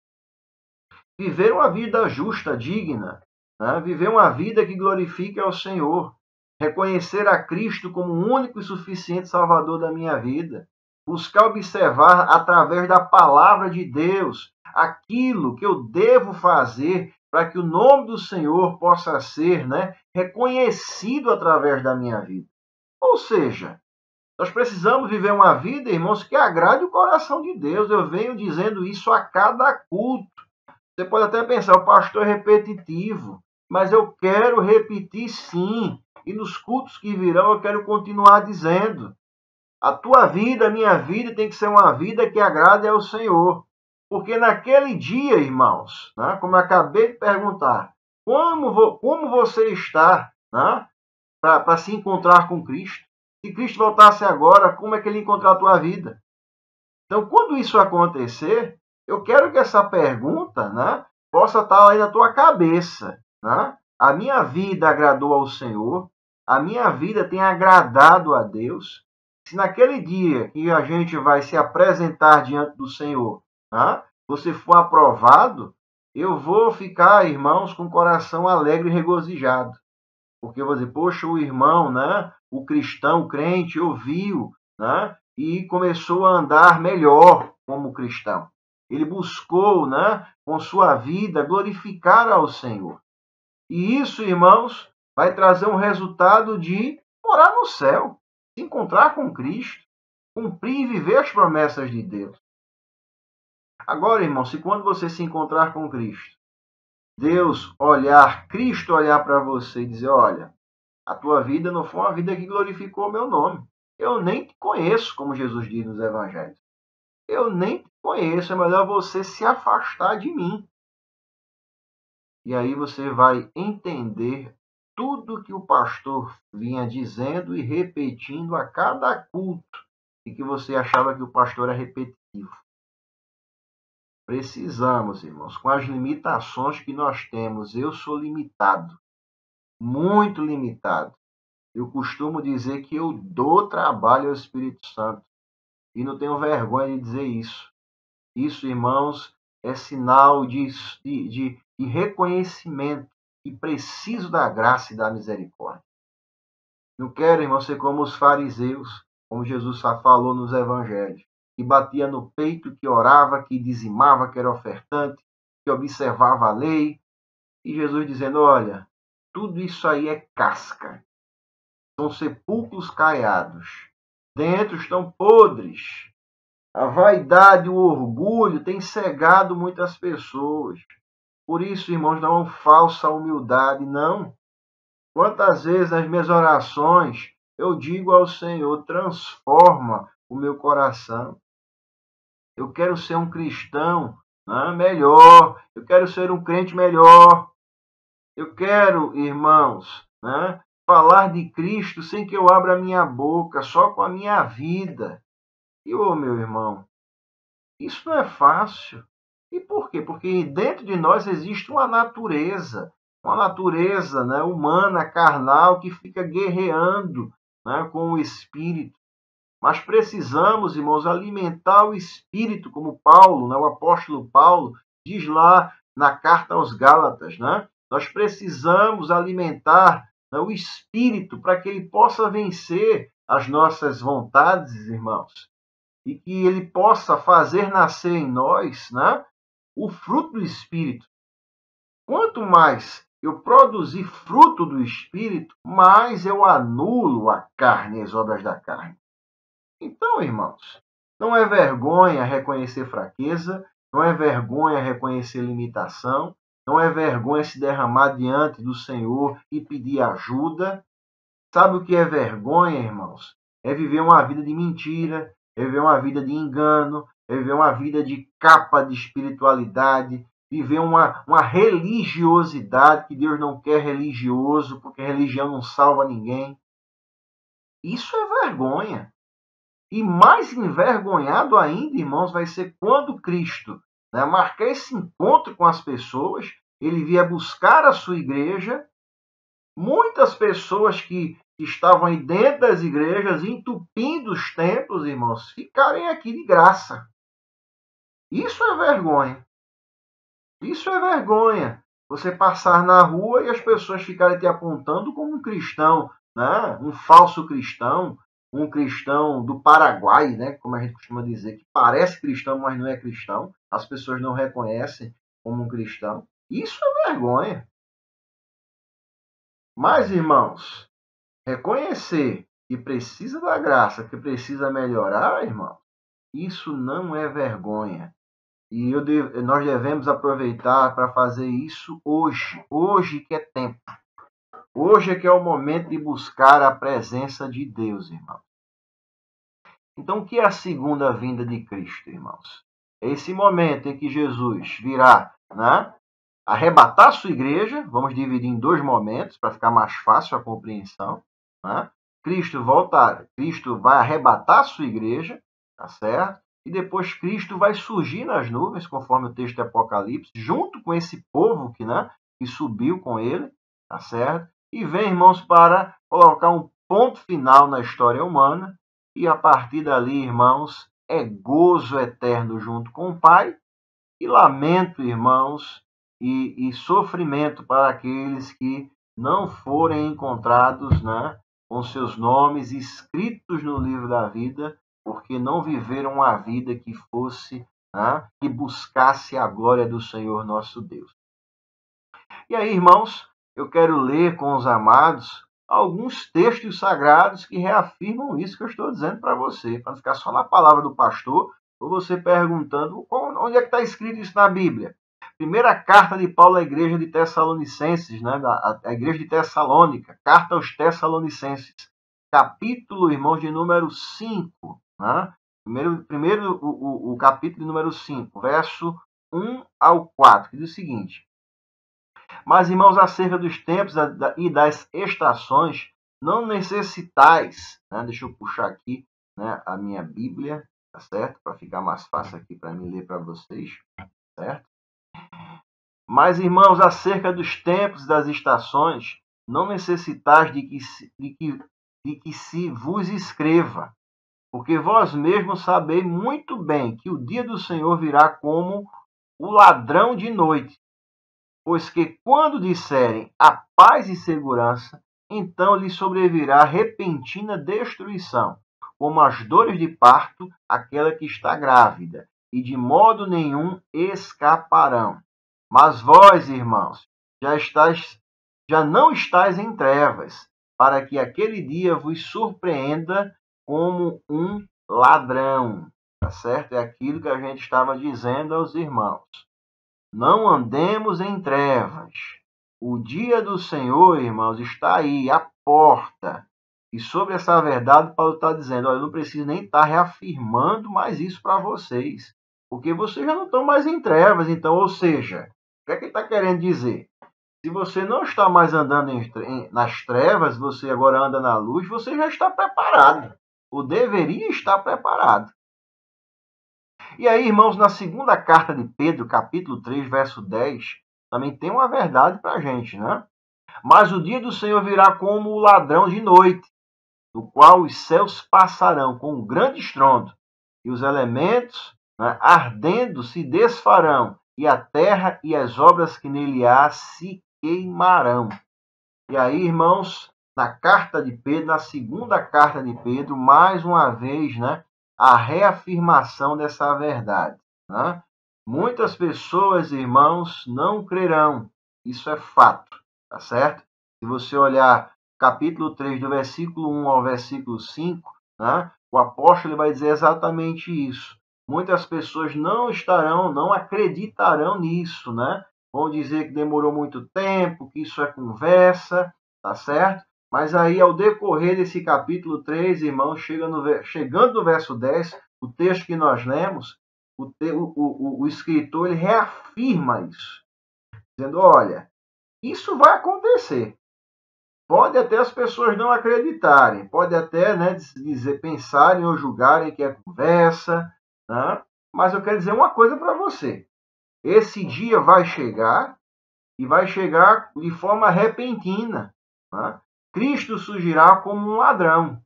Viver uma vida justa, digna, né? Viver uma vida que glorifique ao Senhor. Reconhecer a Cristo como o único e suficiente Salvador da minha vida. Buscar observar através da palavra de Deus aquilo que eu devo fazer para que o nome do Senhor possa ser, né, reconhecido através da minha vida. Ou seja, nós precisamos viver uma vida, irmãos, que agrade o coração de Deus. Eu venho dizendo isso a cada culto. Você pode até pensar, o pastor é repetitivo, mas eu quero repetir sim. E nos cultos que virão eu quero continuar dizendo. A tua vida, a minha vida tem que ser uma vida que agrade ao Senhor. Porque naquele dia, irmãos, né, como eu acabei de perguntar, como você está, né, para se encontrar com Cristo? Se Cristo voltasse agora, como é que ele encontrar a tua vida? Então, quando isso acontecer, eu quero que essa pergunta, né, possa estar aí na tua cabeça. Né? A minha vida agradou ao Senhor? A minha vida tem agradado a Deus? Se naquele dia que a gente vai se apresentar diante do Senhor, né, você for aprovado, eu vou ficar, irmãos, com o coração alegre e regozijado. Porque eu vou dizer, poxa, o irmão, né, o cristão, o crente, ouviu, né, e começou a andar melhor como cristão. Ele buscou, né, com sua vida, glorificar ao Senhor. E isso, irmãos, vai trazer um resultado de morar no céu, se encontrar com Cristo, cumprir e viver as promessas de Deus. Agora, irmão, se quando você se encontrar com Cristo, Cristo olhar para você e dizer, olha, a tua vida não foi uma vida que glorificou o meu nome. Eu nem te conheço, como Jesus diz nos evangelhos. Eu nem te conheço, é melhor você se afastar de mim. E aí você vai entender tudo que o pastor vinha dizendo e repetindo a cada culto, e que você achava que o pastor era repetitivo. Precisamos, irmãos, com as limitações que nós temos. Eu sou limitado, muito limitado. Eu costumo dizer que eu dou trabalho ao Espírito Santo. E não tenho vergonha de dizer isso. Isso, irmãos, é sinal de reconhecimento e preciso da graça e da misericórdia. Não quero, irmão, ser como os fariseus, como Jesus falou nos evangelhos, que batia no peito, que orava, que dizimava, que era ofertante, que observava a lei. E Jesus dizendo, olha, tudo isso aí é casca. São sepulcros caiados. Dentro estão podres. A vaidade, o orgulho tem cegado muitas pessoas. Por isso, irmãos, não é uma falsa humildade, não. Quantas vezes nas minhas orações eu digo ao Senhor, transforma o meu coração. Eu quero ser um cristão né, melhor. Eu quero ser um crente melhor. Eu quero, irmãos, né, falar de Cristo sem que eu abra a minha boca, só com a minha vida. E, ô meu irmão, isso não é fácil. E por quê? Porque dentro de nós existe uma natureza, né, humana, carnal, que fica guerreando, né, com o espírito. Mas precisamos, irmãos, alimentar o espírito, como Paulo, né, o apóstolo Paulo, diz lá na carta aos Gálatas, né? Nós precisamos alimentar, né, o espírito para que ele possa vencer as nossas vontades, irmãos, e que ele possa fazer nascer em nós, né, o fruto do espírito. Quanto mais eu produzir fruto do espírito, mais eu anulo a carne e as obras da carne. Então, irmãos, não é vergonha reconhecer fraqueza, não é vergonha reconhecer limitação, não é vergonha se derramar diante do Senhor e pedir ajuda. Sabe o que é vergonha, irmãos? É viver uma vida de mentira, é viver uma vida de engano, é viver uma vida de capa de espiritualidade, viver uma religiosidade, que Deus não quer religioso, porque religião não salva ninguém. Isso é vergonha. E mais envergonhado ainda, irmãos, vai ser quando Cristo, né, marcar esse encontro com as pessoas, ele vier buscar a sua igreja. Muitas pessoas que estavam aí dentro das igrejas, entupindo os templos, irmãos, ficarem aqui de graça. Isso é vergonha. Isso é vergonha. Você passar na rua e as pessoas ficarem te apontando como um cristão, né? Um falso cristão, um cristão do Paraguai, né? Como a gente costuma dizer, que parece cristão, mas não é cristão. As pessoas não reconhecem como um cristão. Isso é vergonha. Mas, irmãos, reconhecer que precisa da graça, que precisa melhorar, irmão, isso não é vergonha. E nós devemos aproveitar para fazer isso hoje. Hoje que é tempo. Hoje é que é o momento de buscar a presença de Deus, irmão. Então, o que é a segunda vinda de Cristo, irmãos? É esse momento em que Jesus virá, né, arrebatar a sua igreja. Vamos dividir em dois momentos para ficar mais fácil a compreensão. Né? Cristo vai arrebatar a sua igreja, tá certo? E depois Cristo vai surgir nas nuvens, conforme o texto de Apocalipse, junto com esse povo que subiu com ele, tá certo? E vem, irmãos, para colocar um ponto final na história humana. E a partir dali, irmãos, é gozo eterno junto com o Pai e lamento, irmãos, e sofrimento para aqueles que não forem encontrados, né, com seus nomes escritos no livro da vida, porque não viveram uma vida que fosse, né, que buscasse a glória do Senhor nosso Deus. E aí, irmãos, eu quero ler com os amados alguns textos sagrados que reafirmam isso que eu estou dizendo para você, para não ficar só na palavra do pastor, ou você perguntando onde é que está escrito isso na Bíblia. Primeira carta de Paulo à igreja de Tessalonicenses, né? A igreja de Tessalônica, carta aos Tessalonicenses, capítulo, irmãos, de número 5, né? Primeiro o capítulo de número 5, verso 1 ao 4, que diz o seguinte: mas, irmãos, acerca dos tempos e das estações, não necessitais, né? Deixa eu puxar aqui, né, a minha Bíblia, tá certo? Para ficar mais fácil aqui para mim ler para vocês, certo? Mas, irmãos, acerca dos tempos e das estações, não necessitais de que se vos escreva, porque vós mesmos sabeis muito bem que o dia do Senhor virá como o ladrão de noite. Pois que quando disserem a paz e segurança, então lhe sobrevirá repentina destruição, como as dores de parto, aquela que está grávida, e de modo nenhum escaparão. Mas vós, irmãos, já não estáis em trevas, para que aquele dia vos surpreenda como um ladrão. Tá certo? É aquilo que a gente estava dizendo aos irmãos. Não andemos em trevas. O dia do Senhor, irmãos, está aí, à porta. E sobre essa verdade, Paulo está dizendo, olha, eu não preciso nem estar reafirmando mais isso para vocês. Porque vocês já não estão mais em trevas. Então, ou seja, o que é que ele está querendo dizer? Se você não está mais andando nas trevas, você agora anda na luz, você já está preparado. Ou deveria estar preparado. E aí, irmãos, na segunda carta de Pedro, capítulo 3, verso 10, também tem uma verdade para a gente, né? Mas o dia do Senhor virá como o ladrão de noite, no qual os céus passarão com um grande estrondo, e os elementos, né, ardendo se desfarão, e a terra e as obras que nele há se queimarão. E aí, irmãos, na carta de Pedro, na segunda carta de Pedro, mais uma vez, né, a reafirmação dessa verdade. Né? Muitas pessoas, irmãos, não crerão. Isso é fato, tá certo? Se você olhar capítulo 3, do versículo 1 ao versículo 5, né, o apóstolo vai dizer exatamente isso. Muitas pessoas não acreditarão nisso, né? Vão dizer que demorou muito tempo, que isso é conversa, tá certo? Mas aí, ao decorrer desse capítulo 3, irmãos, chegando no verso 10, o texto que nós lemos, o escritor ele reafirma isso, dizendo, olha, isso vai acontecer. Pode até as pessoas não acreditarem, pode até, né, pensarem ou julgarem que é conversa, né? Mas eu quero dizer uma coisa para você. Esse dia vai chegar e vai chegar de forma repentina. Né? Cristo surgirá como um ladrão.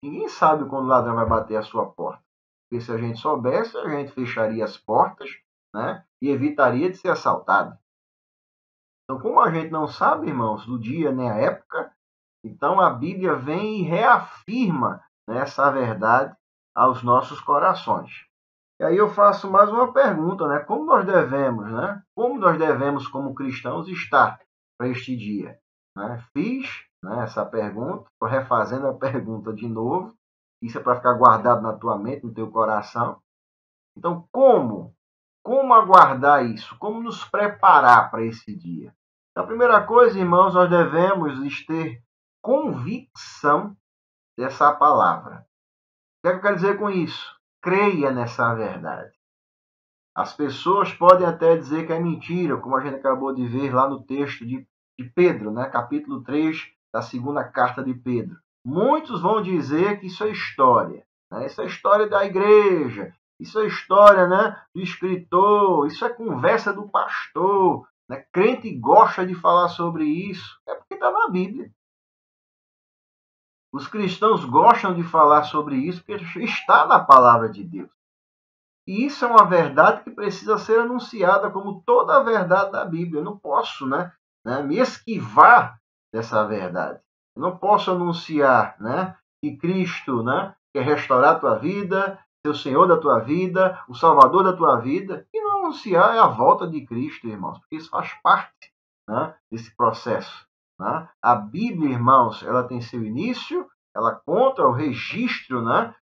Ninguém sabe quando o ladrão vai bater a sua porta. Porque se a gente soubesse, a gente fecharia as portas, né, e evitaria de ser assaltado. Então, como a gente não sabe, irmãos, do dia nem a época, então a Bíblia vem e reafirma, né, essa verdade aos nossos corações. E aí eu faço mais uma pergunta, né? Como nós devemos, como cristãos, estar para este dia? Né? Fiz, né, essa pergunta, estou refazendo a pergunta de novo. Isso é para ficar guardado na tua mente, no teu coração. Então, como? Como aguardar isso? Como nos preparar para esse dia? Então, a primeira coisa, irmãos, nós devemos ter convicção dessa palavra. O que é que eu quero dizer com isso? Creia nessa verdade. As pessoas podem até dizer que é mentira, como a gente acabou de ver lá no texto de Pedro, né? Capítulo 3 da segunda carta de Pedro. Muitos vão dizer que isso é história. Né? Isso é história da igreja. Isso é história, né, do escritor. Isso é conversa do pastor. Né? Crente gosta de falar sobre isso. É porque está na Bíblia. Os cristãos gostam de falar sobre isso porque está na palavra de Deus. E isso é uma verdade que precisa ser anunciada como toda a verdade da Bíblia. Eu não posso, me esquivar dessa verdade. Eu não posso anunciar, que Cristo, quer restaurar a tua vida, ser o Senhor da tua vida, o Salvador da tua vida, e não anunciar a volta de Cristo, irmãos, porque isso faz parte, desse processo. A Bíblia, irmãos, ela tem seu início, ela conta o registro,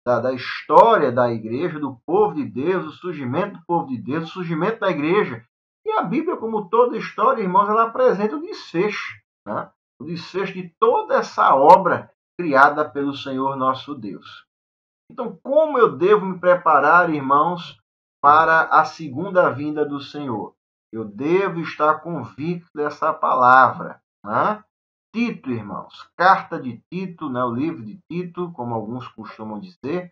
da história da igreja, do povo de Deus, o surgimento do povo de Deus, o surgimento da igreja. E a Bíblia, como toda história, irmãos, ela apresenta o desfecho. O desfecho de toda essa obra criada pelo Senhor nosso Deus. Então, como eu devo me preparar, irmãos, para a segunda vinda do Senhor? Eu devo estar convicto dessa palavra. Tito, irmãos, carta de Tito, o livro de Tito, como alguns costumam dizer,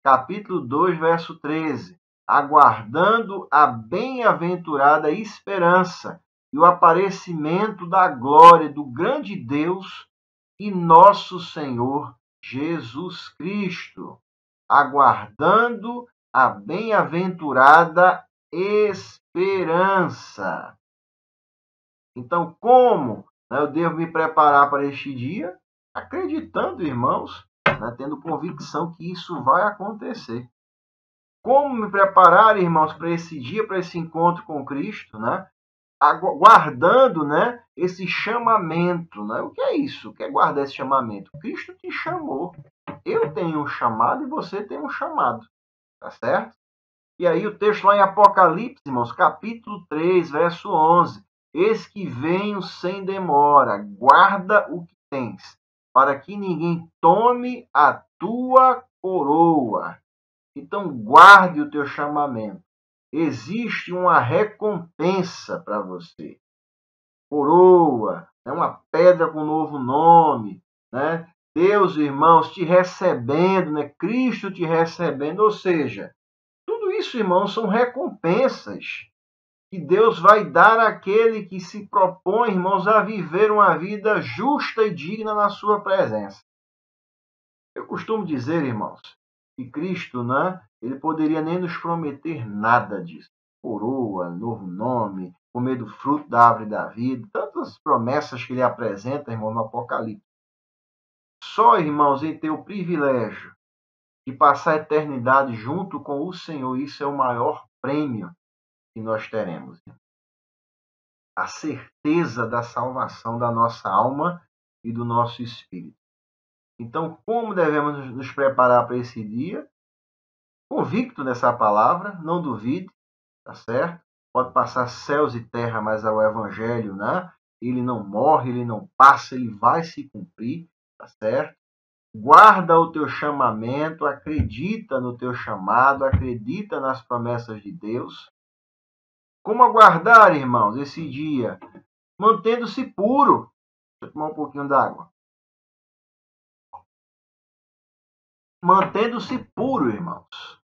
capítulo 2, verso 13, aguardando a bem-aventurada esperança e o aparecimento da glória do grande Deus e nosso Senhor Jesus Cristo, aguardando a bem-aventurada esperança. Então, como eu devo me preparar para este dia? Acreditando, irmãos, tendo convicção que isso vai acontecer. Como me preparar, irmãos, para esse dia, para esse encontro com Cristo? Guardando, esse chamamento. O que é isso? O que é guardar esse chamamento? Cristo te chamou. Eu tenho um chamado e você tem um chamado. Tá certo? E aí o texto lá em Apocalipse, irmãos, capítulo 3, verso 11. Eis que venho sem demora, guarda o que tens, para que ninguém tome a tua coroa. Então, guarde o teu chamamento. Existe uma recompensa para você. Coroa, uma pedra com novo nome, né? Deus, irmãos, te recebendo, né? Cristo te recebendo. Ou seja, tudo isso, irmãos, são recompensas que Deus vai dar àquele que se propõe, irmãos, a viver uma vida justa e digna na sua presença. Eu costumo dizer, irmãos, que Cristo, né, ele poderia nem nos prometer nada disso. Coroa, novo nome, comer do fruto da árvore da vida, tantas promessas que ele apresenta, irmão, no Apocalipse. Só, irmãos, em ter o privilégio de passar a eternidade junto com o Senhor, isso é o maior prêmio que nós teremos. A certeza da salvação da nossa alma e do nosso espírito. Então, como devemos nos preparar para esse dia? Convicto dessa palavra, não duvide, tá certo? Pode passar céus e terra, mas é o Evangelho, né? Ele não morre, ele não passa, ele vai se cumprir, tá certo? Guarda o teu chamamento, acredita no teu chamado, acredita nas promessas de Deus. Como aguardar, irmãos, esse dia? Mantendo-se puro. Deixa eu tomar um pouquinho d'água. Mantendo-se puro, irmãos.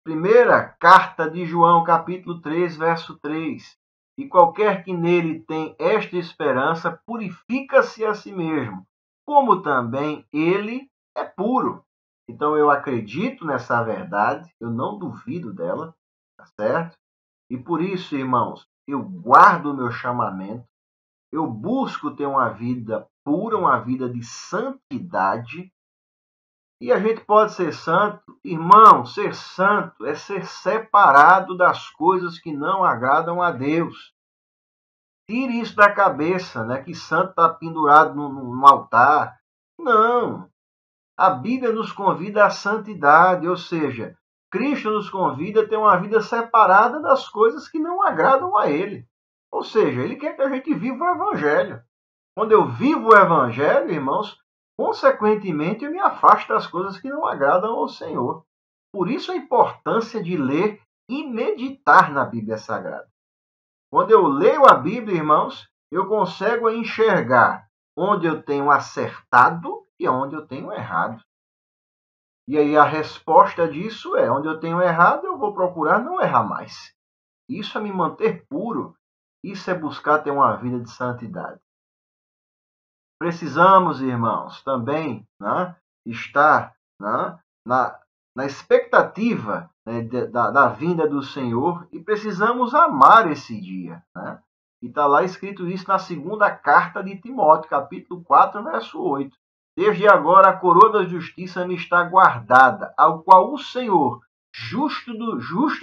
Primeira carta de João, capítulo 3, verso 3. E qualquer que nele tem esta esperança, purifica-se a si mesmo, como também ele é puro. Então eu acredito nessa verdade, eu não duvido dela, tá certo? E por isso, irmãos, eu guardo o meu chamamento, eu busco ter uma vida pura, uma vida de santidade. E a gente pode ser santo, irmão, ser santo é ser separado das coisas que não agradam a Deus. Tire isso da cabeça, né? Que santo está pendurado no altar. Não. A Bíblia nos convida à santidade, ou seja, Cristo nos convida a ter uma vida separada das coisas que não agradam a Ele. Ou seja, Ele quer que a gente viva o Evangelho. Quando eu vivo o Evangelho, irmãos, consequentemente eu me afasto das coisas que não agradam ao Senhor. Por isso a importância de ler e meditar na Bíblia Sagrada. Quando eu leio a Bíblia, irmãos, eu consigo enxergar onde eu tenho acertado e onde eu tenho errado. E aí a resposta disso é, onde eu tenho errado, eu vou procurar não errar mais. Isso é me manter puro. Isso é buscar ter uma vida de santidade. Precisamos, irmãos, também, né, estar, né, na expectativa, né, da vinda do Senhor, e precisamos amar esse dia. Né? E está lá escrito isso na segunda carta de Timóteo, capítulo 4, verso 8. Desde agora a coroa da justiça me está guardada, ao qual o Senhor, justo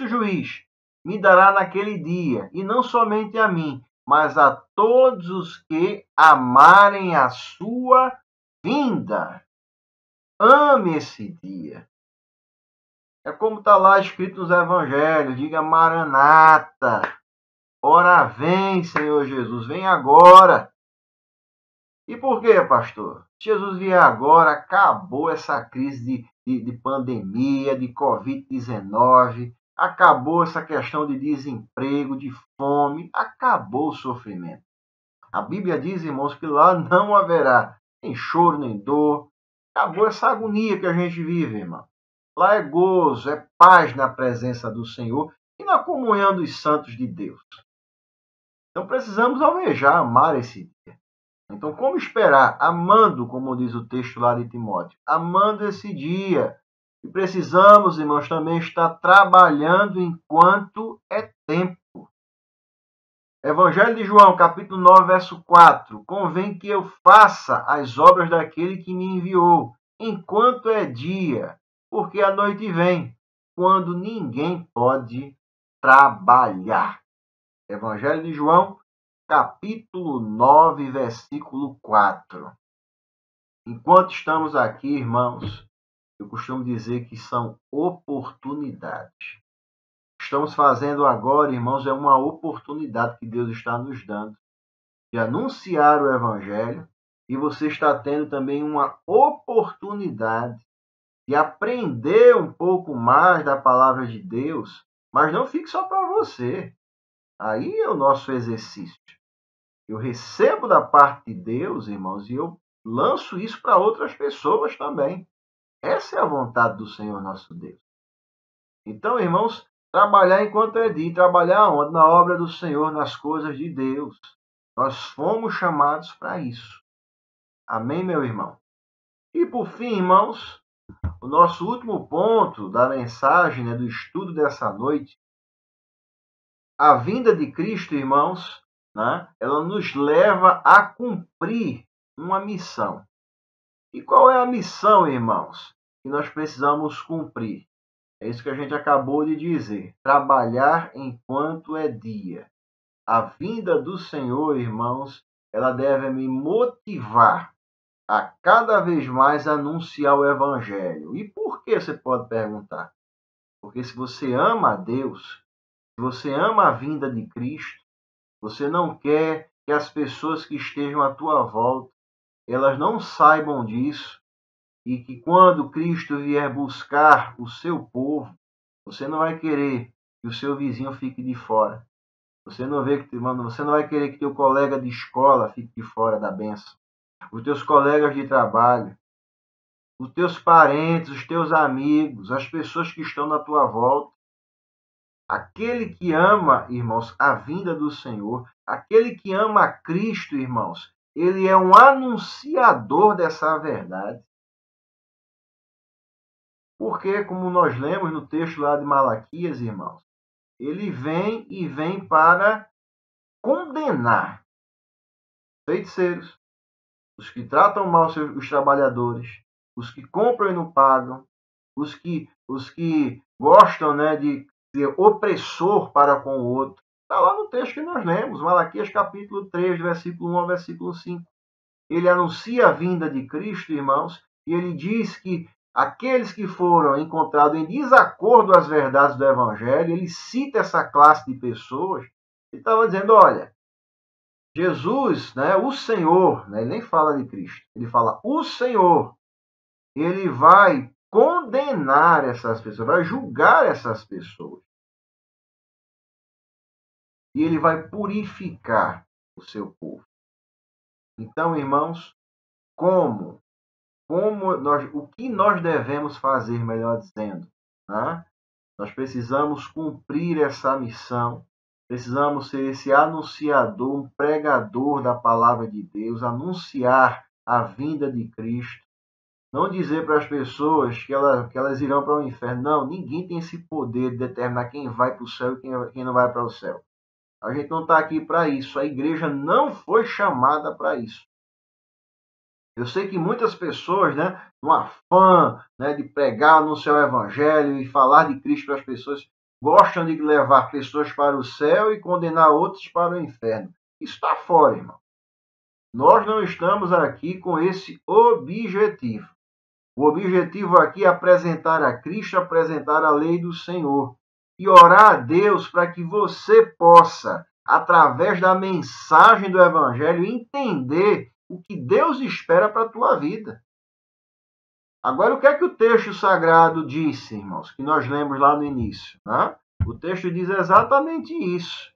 juiz, me dará naquele dia, e não somente a mim, mas a todos os que amarem a sua vinda. Ame esse dia. É como está lá escrito nos evangelhos, diga Maranata, ora vem, Senhor Jesus, vem agora. E por quê, pastor? Se Jesus vier agora, acabou essa crise de pandemia, de Covid-19, acabou essa questão de desemprego, de fome, acabou o sofrimento. A Bíblia diz, irmãos, que lá não haverá nem choro, nem dor. Acabou essa agonia que a gente vive, irmão. Lá é gozo, é paz na presença do Senhor e na comunhão dos santos de Deus. Então precisamos almejar, amar esse dia. Então como esperar? Amando, como diz o texto lá de Timóteo. Amando esse dia. E precisamos, irmãos, também estar trabalhando enquanto é tempo. Evangelho de João, capítulo 9, verso 4. Convém que eu faça as obras daquele que me enviou, enquanto é dia, porque a noite vem, quando ninguém pode trabalhar. Evangelho de João, capítulo 9, versículo 4. Enquanto estamos aqui, irmãos, eu costumo dizer que são oportunidades. Estamos fazendo agora, irmãos, é uma oportunidade que Deus está nos dando de anunciar o Evangelho, e você está tendo também uma oportunidade de aprender um pouco mais da palavra de Deus, mas não fique só para você. Aí é o nosso exercício. Eu recebo da parte de Deus, irmãos, e eu lanço isso para outras pessoas também. Essa é a vontade do Senhor nosso Deus. Então, irmãos, trabalhar enquanto é dia, trabalhar onde? Na obra do Senhor, nas coisas de Deus. Nós fomos chamados para isso. Amém, meu irmão? E por fim, irmãos, o nosso último ponto da mensagem, do estudo dessa noite, a vinda de Cristo, irmãos, ela nos leva a cumprir uma missão. E qual é a missão, irmãos, que nós precisamos cumprir? É isso que a gente acabou de dizer. Trabalhar enquanto é dia. A vinda do Senhor, irmãos, ela deve me motivar a cada vez mais anunciar o Evangelho. E por que, você pode perguntar? Porque se você ama a Deus, se você ama a vinda de Cristo, você não quer que as pessoas que estejam à tua volta, elas não saibam disso, e que quando Cristo vier buscar o seu povo, você não vai querer que o seu vizinho fique de fora. Você não vai querer que teu colega de escola fique de fora da bênção. Os teus colegas de trabalho, os teus parentes, os teus amigos, as pessoas que estão na tua volta. Aquele que ama, irmãos, a vinda do Senhor, aquele que ama a Cristo, irmãos, ele é um anunciador dessa verdade. Porque, como nós lemos no texto lá de Malaquias, irmãos, ele vem para condenar feiticeiros, os que tratam mal os trabalhadores, os que compram e não pagam, os que gostam de ser opressor para com o outro. Está lá no texto que nós lemos, Malaquias capítulo 3, versículo 1 ao versículo 5. Ele anuncia a vinda de Cristo, irmãos, e ele diz que aqueles que foram encontrados em desacordo às verdades do Evangelho, ele cita essa classe de pessoas, ele estava dizendo, olha, Jesus, o Senhor, ele nem fala de Cristo, ele fala o Senhor, ele vai condenar essas pessoas, vai julgar essas pessoas. E ele vai purificar o seu povo. Então, irmãos, o que nós devemos fazer, melhor dizendo? Nós precisamos cumprir essa missão, precisamos ser esse anunciador, um pregador da palavra de Deus, anunciar a vinda de Cristo. Não dizer para as pessoas que elas irão para o inferno. Não, ninguém tem esse poder de determinar quem vai para o céu e quem não vai para o céu. A gente não está aqui para isso. A igreja não foi chamada para isso. Eu sei que muitas pessoas, no afã de pregar, anunciar o evangelho e falar de Cristo para as pessoas, gostam de levar pessoas para o céu e condenar outros para o inferno. Isso está fora, irmão. Nós não estamos aqui com esse objetivo. O objetivo aqui é apresentar a Cristo, apresentar a lei do Senhor e orar a Deus para que você possa, através da mensagem do Evangelho, entender o que Deus espera para a tua vida. Agora, o que é que o texto sagrado disse, irmãos, que nós lemos lá no início? O texto diz exatamente isso.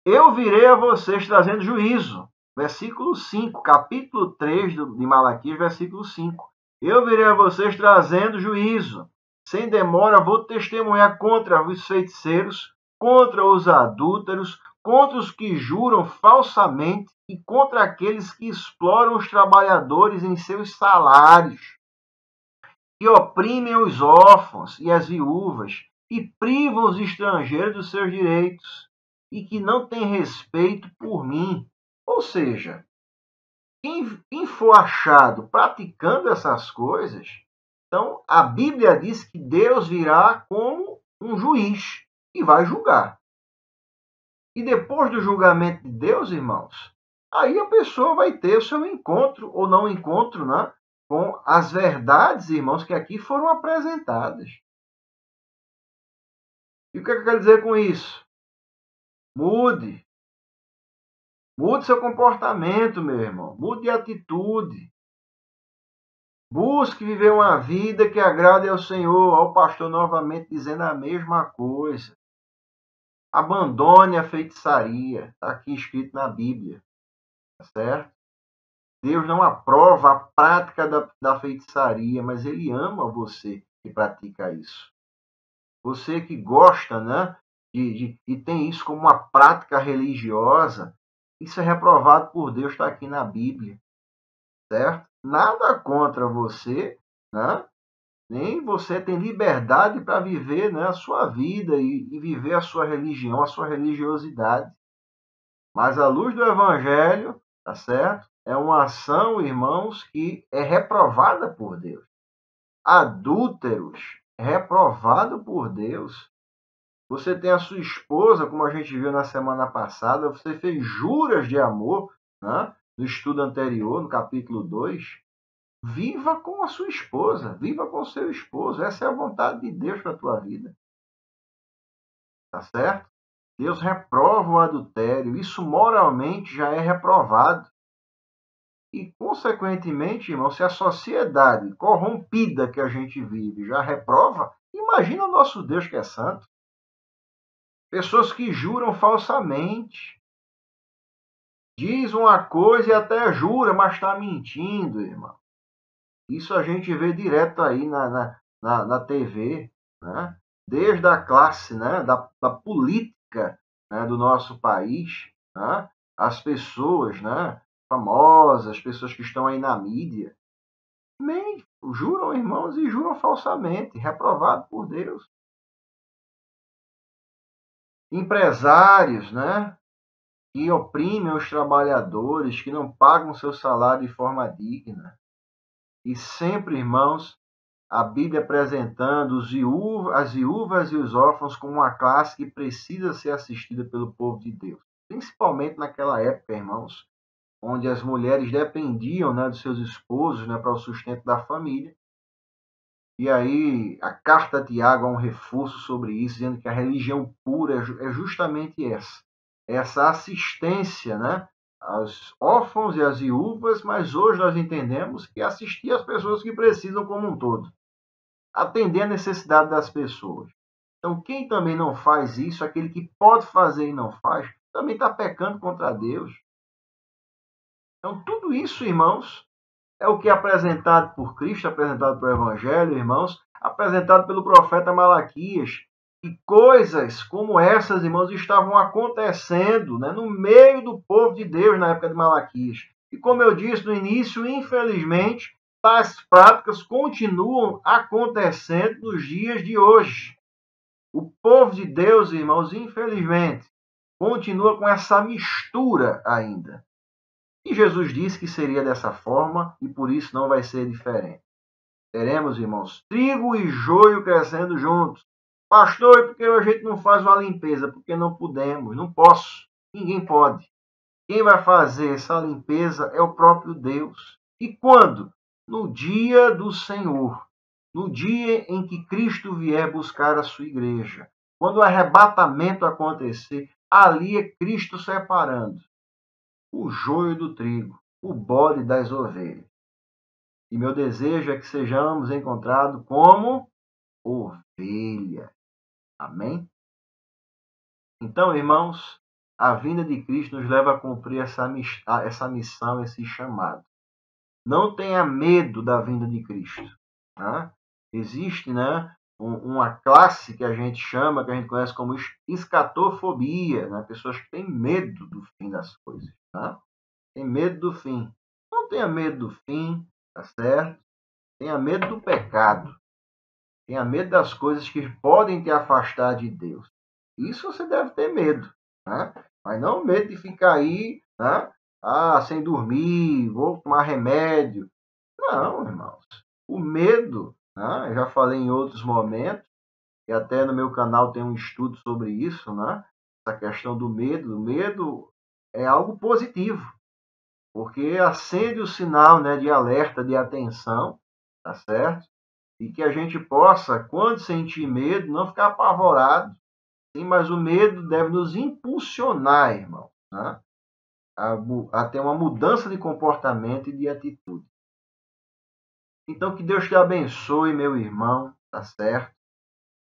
Eu virei a vocês trazendo juízo. Versículo 5, capítulo 3 de Malaquias, versículo 5. Eu virei a vocês trazendo juízo. Sem demora vou testemunhar contra os feiticeiros, contra os adúlteros, contra os que juram falsamente e contra aqueles que exploram os trabalhadores em seus salários, que oprimem os órfãos e as viúvas e privam os estrangeiros dos seus direitos e que não têm respeito por mim. Ou seja, quem for achado praticando essas coisas, então a Bíblia diz que Deus virá como um juiz e vai julgar. E depois do julgamento de Deus, irmãos, aí a pessoa vai ter o seu encontro ou não encontro, com as verdades, irmãos, que aqui foram apresentadas. E o que eu quero dizer com isso? Mude. Mude seu comportamento, meu irmão. Mude de atitude. Busque viver uma vida que agrade ao Senhor. Ao pastor novamente dizendo a mesma coisa. Abandone a feitiçaria. Está aqui escrito na Bíblia. Tá certo? Deus não aprova a prática da feitiçaria, mas Ele ama você que pratica isso. Você que gosta, né? E tem isso como uma prática religiosa, isso é reprovado por Deus, está aqui na Bíblia. Certo? Nada contra você, né? Nem você tem liberdade para viver, né, a sua vida e viver a sua religião, a sua religiosidade. Mas a luz do Evangelho, tá certo? É uma ação, irmãos, que é reprovada por Deus. Adúlteros, reprovado por Deus. Você tem a sua esposa, como a gente viu na semana passada, você fez juras de amor, né? No estudo anterior, no capítulo 2. Viva com a sua esposa, viva com o seu esposo. Essa é a vontade de Deus para a tua vida. Tá certo? Deus reprova o adultério. Isso moralmente já é reprovado. E, consequentemente, irmão, se a sociedade corrompida que a gente vive já reprova, imagina o nosso Deus que é santo. Pessoas que juram falsamente. Diz uma coisa e até jura, mas está mentindo, irmão. Isso a gente vê direto aí na TV, né? Desde a classe, né? da política, né? Do nosso país, né? As pessoas, né? Famosas, as pessoas que estão aí na mídia, também juram, irmãos, e juram falsamente, reprovado por Deus. Empresários, né? Que oprimem os trabalhadores, que não pagam seu salário de forma digna. E sempre, irmãos, a Bíblia apresentando as viúvas e os órfãos como uma classe que precisa ser assistida pelo povo de Deus. Principalmente naquela época, irmãos, onde as mulheres dependiam, né, dos seus esposos, né, para o sustento da família. E aí a carta de Tiago é um reforço sobre isso, dizendo que a religião pura é justamente essa assistência, né, aos órfãos e às viúvas, mas hoje nós entendemos que assistir as pessoas que precisam como um todo. Atender a necessidade das pessoas. Então, quem também não faz isso, aquele que pode fazer e não faz, também está pecando contra Deus. Então, tudo isso, irmãos, é o que é apresentado por Cristo, apresentado pelo Evangelho, irmãos, apresentado pelo profeta Malaquias. E coisas como essas, irmãos, estavam acontecendo, né, no meio do povo de Deus na época de Malaquias. E como eu disse no início, infelizmente, tais práticas continuam acontecendo nos dias de hoje. O povo de Deus, irmãos, infelizmente, continua com essa mistura ainda. E Jesus disse que seria dessa forma e por isso não vai ser diferente. Teremos, irmãos, trigo e joio crescendo juntos. Pastor, e por que a gente não faz uma limpeza? Porque não podemos, não posso. Ninguém pode. Quem vai fazer essa limpeza é o próprio Deus. E quando? No dia do Senhor. No dia em que Cristo vier buscar a sua igreja. Quando o arrebatamento acontecer, ali é Cristo separando o joio do trigo, o bode das ovelhas. E meu desejo é que sejamos encontrados como ovelha. Amém? Então, irmãos, a vinda de Cristo nos leva a cumprir essa missão, esse chamado. Não tenha medo da vinda de Cristo. Né? Existe, né, uma classe que a gente chama, que a gente conhece como escatofobia, né? Pessoas que têm medo do fim das coisas. Né? Tem medo do fim. Não tenha medo do fim, tá certo? Tenha medo do pecado. Tenha medo das coisas que podem te afastar de Deus. Isso você deve ter medo, né? Mas não medo de ficar aí, né? Sem dormir, vou tomar remédio. Não, irmãos. O medo, né? Eu já falei em outros momentos, e até no meu canal tem um estudo sobre isso, né? Essa questão do medo. O medo é algo positivo, porque acende o sinal, né, de alerta, de atenção, tá certo? E que a gente possa, quando sentir medo, não ficar apavorado, sim, mas o medo deve nos impulsionar, irmão, né? A ter uma mudança de comportamento e de atitude. Então, que Deus te abençoe, meu irmão, tá certo?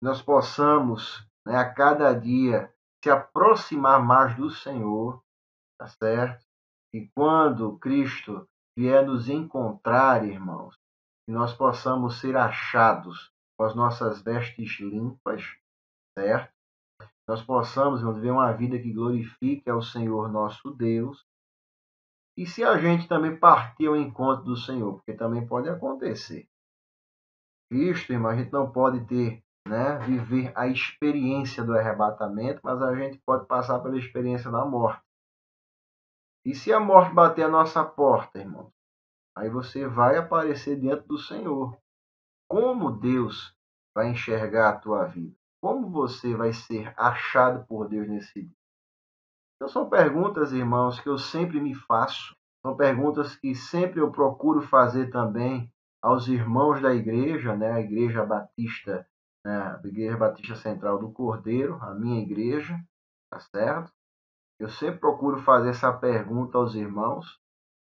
Nós possamos, né, a cada dia se aproximar mais do Senhor, tá certo? E quando Cristo vier nos encontrar, irmãos, que nós possamos ser achados com as nossas vestes limpas, certo? Nós possamos, irmãos, viver uma vida que glorifique ao Senhor nosso Deus. E se a gente também partir ao encontro do Senhor, porque também pode acontecer. Cristo, irmão, a gente não pode ter, né, viver a experiência do arrebatamento, mas a gente pode passar pela experiência da morte. E se a morte bater a nossa porta, irmão, aí você vai aparecer diante do Senhor. Como Deus vai enxergar a tua vida? Como você vai ser achado por Deus nesse dia? Então são perguntas, irmãos, que eu sempre me faço. São perguntas que sempre eu procuro fazer também aos irmãos da igreja, né? A Igreja Batista, né? A Igreja Batista Central do Cordeiro, a minha igreja, tá certo? Eu sempre procuro fazer essa pergunta aos irmãos: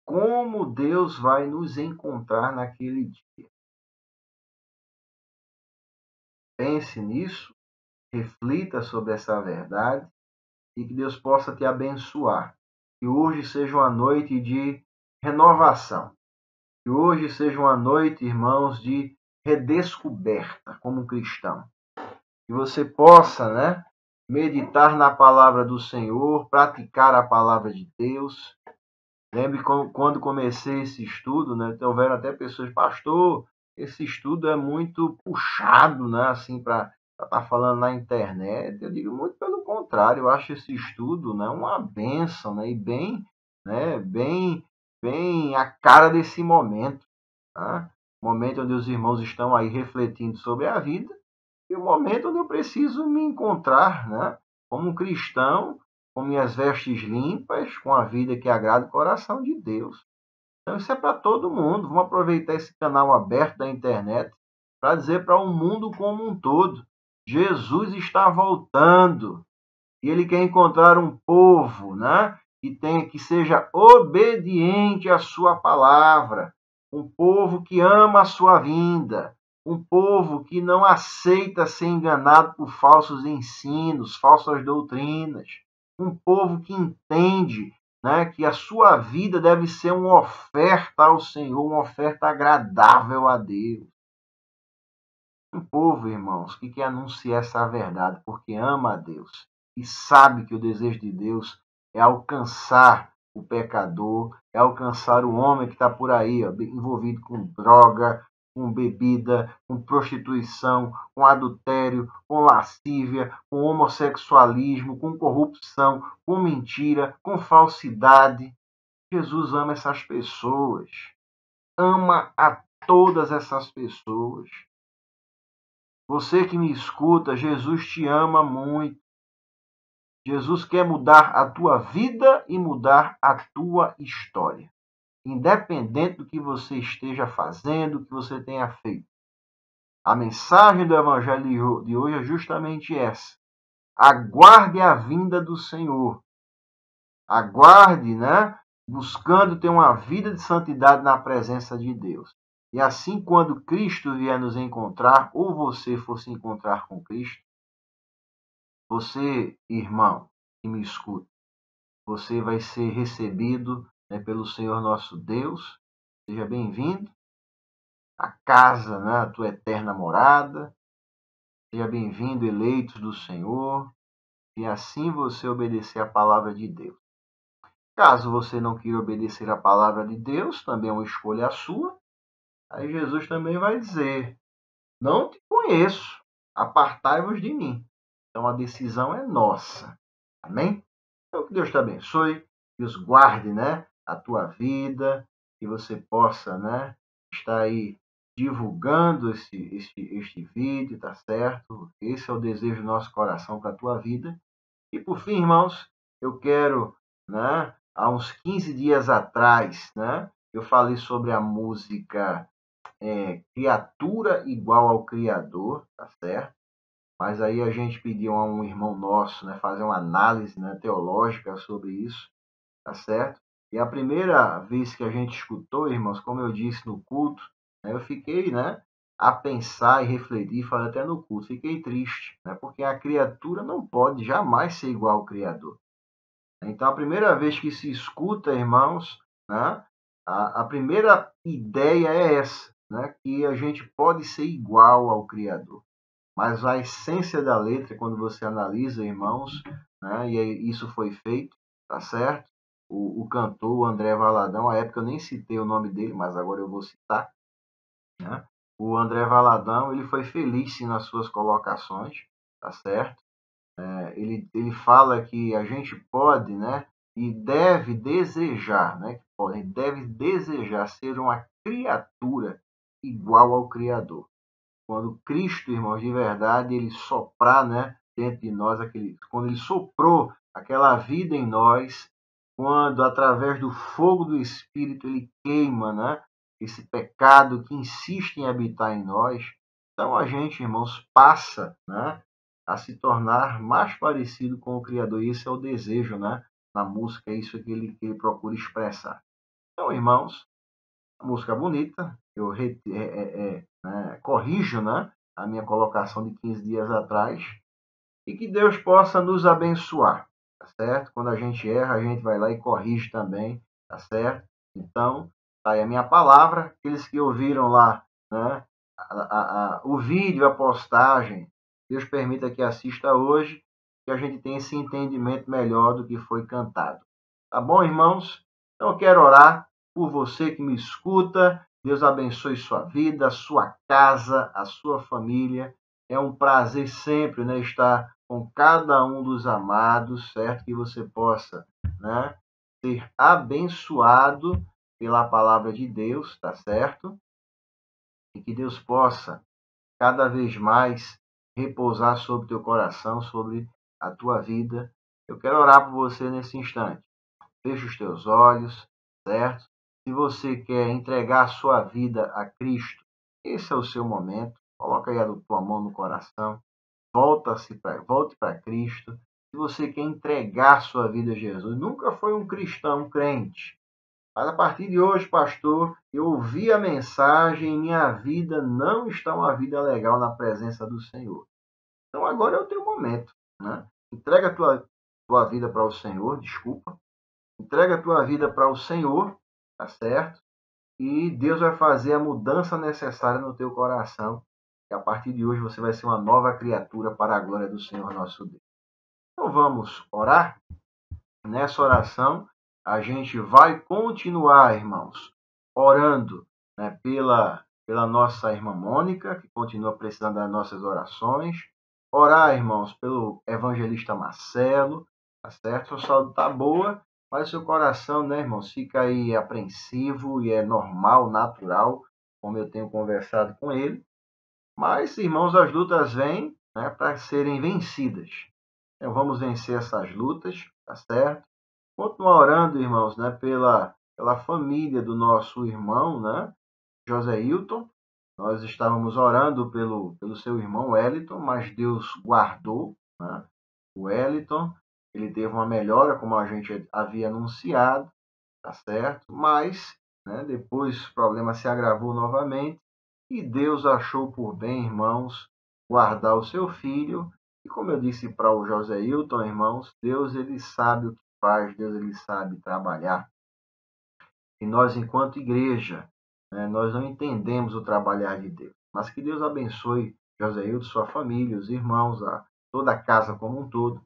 como Deus vai nos encontrar naquele dia? Pense nisso, reflita sobre essa verdade e que Deus possa te abençoar. Que hoje seja uma noite de renovação. Que hoje seja uma noite, irmãos, de redescoberta como cristão. Que você possa, né, meditar na palavra do Senhor, praticar a palavra de Deus. Lembre quando comecei esse estudo, né, houveram até pessoas, pastor, esse estudo é muito puxado, né, assim, para estar falando na internet. Eu digo muito pelo contrário, eu acho esse estudo, né, uma bênção, né, e bem, né, bem a cara desse momento, tá? Momento onde os irmãos estão aí refletindo sobre a vida e o momento onde eu preciso me encontrar, né, como um cristão, com minhas vestes limpas, com a vida que agrada o coração de Deus. Então isso é para todo mundo. Vamos aproveitar esse canal aberto da internet para dizer para o mundo como um todo: Jesus está voltando e ele quer encontrar um povo, né, que seja obediente à sua palavra, um povo que ama a sua vinda, um povo que não aceita ser enganado por falsos ensinos, falsas doutrinas, um povo que entende, né, que a sua vida deve ser uma oferta ao Senhor, uma oferta agradável a Deus. Um povo, irmãos, que quer anunciar essa verdade porque ama a Deus e sabe que o desejo de Deus é alcançar o pecador, é alcançar o homem que está por aí, ó, envolvido com droga, com bebida, com prostituição, com adultério, com lascívia, com homossexualismo, com corrupção, com mentira, com falsidade. Jesus ama essas pessoas, ama a todas essas pessoas. Você que me escuta, Jesus te ama muito. Jesus quer mudar a tua vida e mudar a tua história. Independente do que você esteja fazendo, do que você tenha feito. A mensagem do Evangelho de hoje é justamente essa. Aguarde a vinda do Senhor. Aguarde, né? Buscando ter uma vida de santidade na presença de Deus. E assim, quando Cristo vier nos encontrar, ou você for se encontrar com Cristo, você, irmão, que me escuta, você vai ser recebido, né, pelo Senhor nosso Deus. Seja bem-vindo à casa, né, à tua eterna morada. Seja bem-vindo, eleitos do Senhor. E assim você obedecer a palavra de Deus. Caso você não queira obedecer a palavra de Deus, também é uma escolha sua. Aí Jesus também vai dizer: não te conheço, apartai-vos de mim. Então a decisão é nossa. Amém? Então que Deus te abençoe, Deus guarde, né, a tua vida, que você possa, né, estar aí divulgando este vídeo, tá certo? Esse é o desejo do nosso coração para a tua vida. E por fim, irmãos, eu quero, né, há uns 15 dias atrás, né, eu falei sobre a música Criatura Igual ao Criador, tá certo? Mas aí a gente pediu a um irmão nosso, né, fazer uma análise, né, teológica sobre isso, tá certo? E a primeira vez que a gente escutou, irmãos, como eu disse no culto, Eu fiquei, né, a pensar e refletir, falei até no culto, fiquei triste, né, porque a criatura não pode jamais ser igual ao Criador. Então, a primeira vez que se escuta, irmãos, né, a primeira ideia é essa, né, que a gente pode ser igual ao Criador. Mas a essência da letra, quando você analisa, irmãos, né, e isso foi feito, tá certo? O cantor, o André Valadão, à época eu nem citei o nome dele, mas agora eu vou citar, né? O André Valadão, ele foi feliz sim nas suas colocações, tá certo? Ele fala que a gente pode, né, e deve desejar, né, que pode, deve desejar ser uma criatura igual ao Criador. Quando Cristo, irmãos, de verdade, ele soprar, né, dentro de nós, quando ele soprou aquela vida em nós, quando através do fogo do Espírito ele queima, né, esse pecado que insiste em habitar em nós, então a gente, irmãos, passa, né, a se tornar mais parecido com o Criador. E esse é o desejo, né, na música, é isso que ele procura expressar. Então, irmãos, a música bonita, eu né, corrijo, né, a minha colocação de 15 dias atrás, e que Deus possa nos abençoar, tá certo? Quando a gente erra, a gente vai lá e corrige também, tá certo? Então, tá aí a minha palavra, aqueles que ouviram lá, né, o vídeo, a postagem, Deus permita que assista hoje, que a gente tenha esse entendimento melhor do que foi cantado. Tá bom, irmãos? Então, eu quero orar por você que me escuta. Deus abençoe sua vida, sua casa, a sua família. É um prazer sempre, né, estar com cada um dos amados, certo? Que você possa, né, ser abençoado pela palavra de Deus, tá certo? E que Deus possa cada vez mais repousar sobre teu coração, sobre a tua vida. Eu quero orar por você nesse instante. Feche os teus olhos, certo? Se você quer entregar a sua vida a Cristo, esse é o seu momento. Coloca aí a tua mão no coração. Volte para Cristo. Se você quer entregar sua vida a Jesus, nunca foi um cristão, um crente. Mas a partir de hoje, pastor, eu ouvi a mensagem e minha vida não está uma vida legal na presença do Senhor. Então agora é o teu momento, né? Entrega a tua vida para o Senhor, desculpa. Entrega a tua vida para o Senhor, tá certo? E Deus vai fazer a mudança necessária no teu coração. E a partir de hoje você vai ser uma nova criatura para a glória do Senhor nosso Deus. Então vamos orar? Nessa oração, a gente vai continuar, irmãos, orando, né, pela nossa irmã Mônica, que continua precisando das nossas orações. Orar, irmãos, pelo evangelista Marcelo, tá certo? Sua saúde está boa, mas o seu coração, né, irmãos, fica aí apreensivo e é normal, natural, como eu tenho conversado com ele. Mas, irmãos, as lutas vêm, né, para serem vencidas. Então, vamos vencer essas lutas, tá certo? Continuar orando, irmãos, né, pela família do nosso irmão, né, José Hilton. Nós estávamos orando pelo seu irmão Wellington, mas Deus guardou, né, o Wellington. Ele teve uma melhora, como a gente havia anunciado, tá certo? Mas, né, depois o problema se agravou novamente e Deus achou por bem, irmãos, guardar o seu filho. E como eu disse para o José Hilton, irmãos, Deus ele sabe o que faz, Deus ele sabe trabalhar. E nós, enquanto igreja, né, nós não entendemos o trabalhar de Deus. Mas que Deus abençoe José Hilton, sua família, os irmãos, toda a casa como um todo.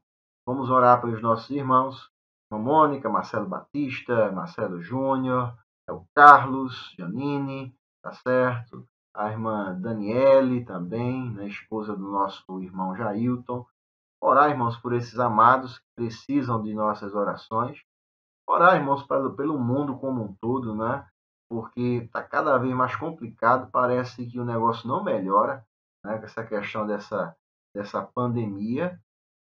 Vamos orar pelos nossos irmãos, a Mônica, Marcelo Batista, Marcelo Júnior, o Carlos, Janine, tá certo? A irmã Daniele também, né, esposa do nosso irmão Jailton. Orar, irmãos, por esses amados que precisam de nossas orações. Orar, irmãos, pelo mundo como um todo, né? Porque está cada vez mais complicado, parece que o negócio não melhora, né? Com essa questão dessa pandemia.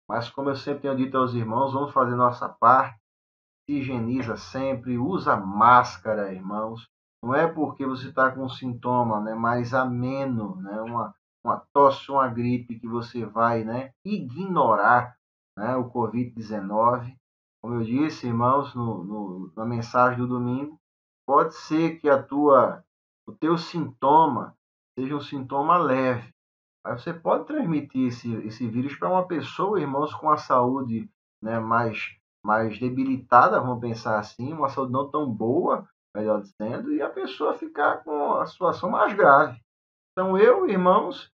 Mas como eu sempre tenho dito aos irmãos, vamos fazer nossa parte, se higieniza sempre, usa máscara, irmãos. Não é porque você está com um sintoma, né, mais ameno, né, uma tosse, uma gripe, que você vai, né, ignorar, né, o Covid-19. Como eu disse, irmãos, na mensagem do domingo, pode ser que a tua o teu sintoma seja um sintoma leve. Aí você pode transmitir esse vírus para uma pessoa, irmãos, com a saúde, né, mais debilitada, vamos pensar assim, uma saúde não tão boa, melhor dizendo, e a pessoa ficar com a situação mais grave. Então eu, irmãos,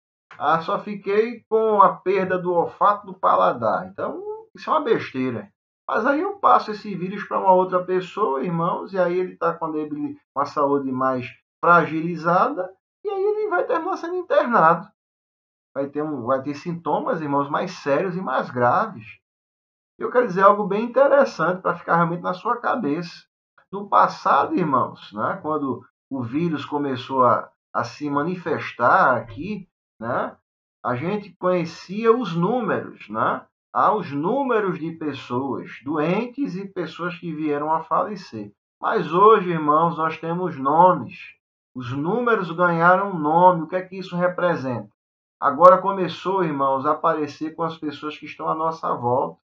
só fiquei com a perda do olfato do paladar. Então, isso é uma besteira. Mas aí eu passo esse vírus para uma outra pessoa, irmãos, e aí ele está com a saúde mais fragilizada, e aí ele vai terminar sendo internado. Vai ter sintomas, irmãos, mais sérios e mais graves. Eu quero dizer algo bem interessante para ficar realmente na sua cabeça. No passado, irmãos, né, quando o vírus começou a se manifestar aqui, né, a gente conhecia os números, né? Há os números de pessoas doentes e pessoas que vieram a falecer. Mas hoje, irmãos, nós temos nomes. Os números ganharam nome. O que é que isso representa? Agora começou, irmãos, a aparecer com as pessoas que estão à nossa volta.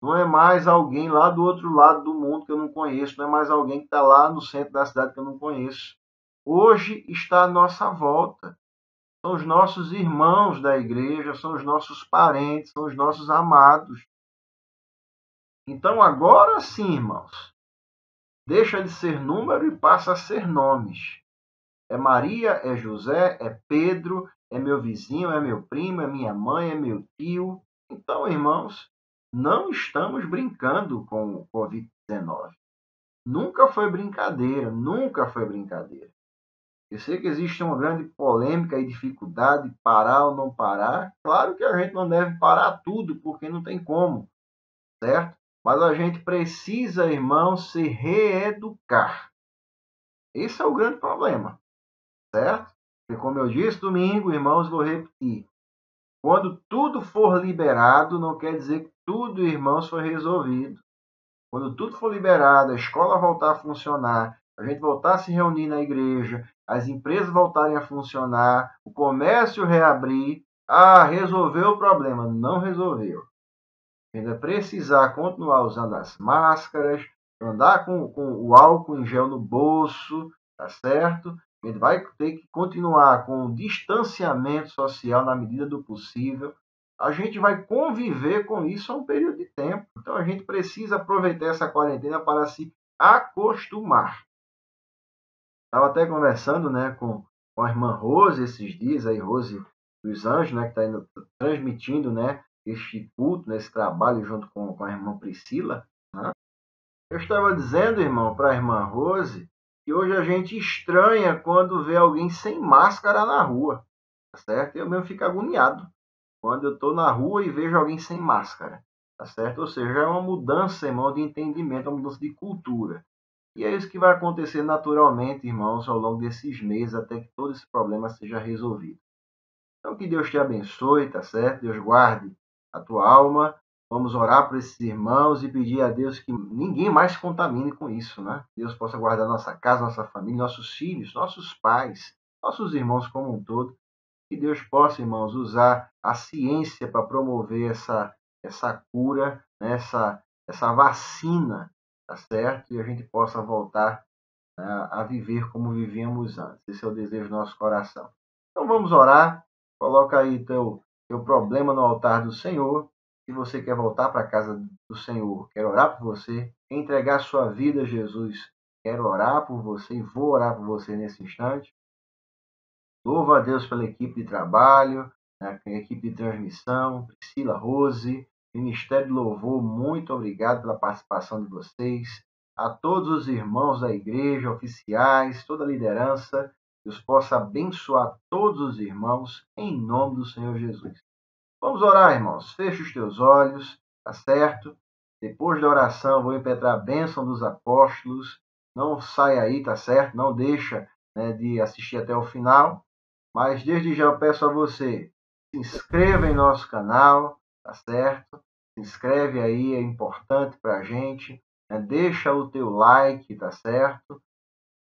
Não é mais alguém lá do outro lado do mundo que eu não conheço, não é mais alguém que está lá no centro da cidade que eu não conheço. Hoje está à nossa volta. São os nossos irmãos da igreja, são os nossos parentes, são os nossos amados. Então agora sim, irmãos, deixa de ser número e passa a ser nomes. É Maria, é José, é Pedro, é meu vizinho, é meu primo, é minha mãe, é meu tio. Então, irmãos, não estamos brincando com o Covid-19. Nunca foi brincadeira, nunca foi brincadeira. Eu sei que existe uma grande polêmica e dificuldade de parar ou não parar. Claro que a gente não deve parar tudo, porque não tem como, certo? Mas a gente precisa, irmãos, se reeducar. Esse é o grande problema, certo? Porque, como eu disse domingo, irmãos, vou repetir. Quando tudo for liberado, não quer dizer que tudo, irmãos, foi resolvido. Quando tudo for liberado, a escola voltar a funcionar, a gente voltar a se reunir na igreja, as empresas voltarem a funcionar, o comércio reabrir, resolveu o problema. Não resolveu. Ainda precisar continuar usando as máscaras, andar com o álcool em gel no bolso, tá certo? A gente vai ter que continuar com o distanciamento social na medida do possível. A gente vai conviver com isso há um período de tempo. Então a gente precisa aproveitar essa quarentena para se acostumar. Estava até conversando, né, com a irmã Rose esses dias, aí Rose dos Anjos, né, que está transmitindo, né, este culto, né, esse trabalho junto com a irmã Priscila. Né? Eu estava dizendo, irmão, para a irmã Rose, que hoje a gente estranha quando vê alguém sem máscara na rua, tá certo? Eu mesmo fico agoniado quando eu estou na rua e vejo alguém sem máscara, tá certo? Ou seja, é uma mudança, irmão, de entendimento, uma mudança de cultura. E é isso que vai acontecer naturalmente, irmãos, ao longo desses meses, até que todo esse problema seja resolvido. Então, que Deus te abençoe, tá certo? Deus guarde a tua alma. Vamos orar por esses irmãos e pedir a Deus que ninguém mais se contamine com isso, né? Deus possa guardar nossa casa, nossa família, nossos filhos, nossos pais, nossos irmãos como um todo. Que Deus possa, irmãos, usar a ciência para promover essa cura, né? essa vacina, tá certo? E a gente possa voltar, né, a viver como vivíamos antes. Esse é o desejo do nosso coração. Então vamos orar. Coloca aí teu problema no altar do Senhor. Se você quer voltar para a casa do Senhor, quer orar por você, quer entregar sua vida a Jesus, quero orar por você e vou orar por você nesse instante. Louvo a Deus pela equipe de trabalho, né, a equipe de transmissão, Priscila, Rose, Ministério de Louvor, muito obrigado pela participação de vocês. A todos os irmãos da igreja, oficiais, toda a liderança, Deus possa abençoar todos os irmãos, em nome do Senhor Jesus. Vamos orar, irmãos. Feche os teus olhos, tá certo? Depois da oração, vou impetrar a bênção dos apóstolos. Não saia aí, tá certo? Não deixa, né, de assistir até o final. Mas desde já eu peço a você, se inscreva em nosso canal, tá certo? Se inscreve aí, é importante para a gente. Né? Deixa o teu like, tá certo?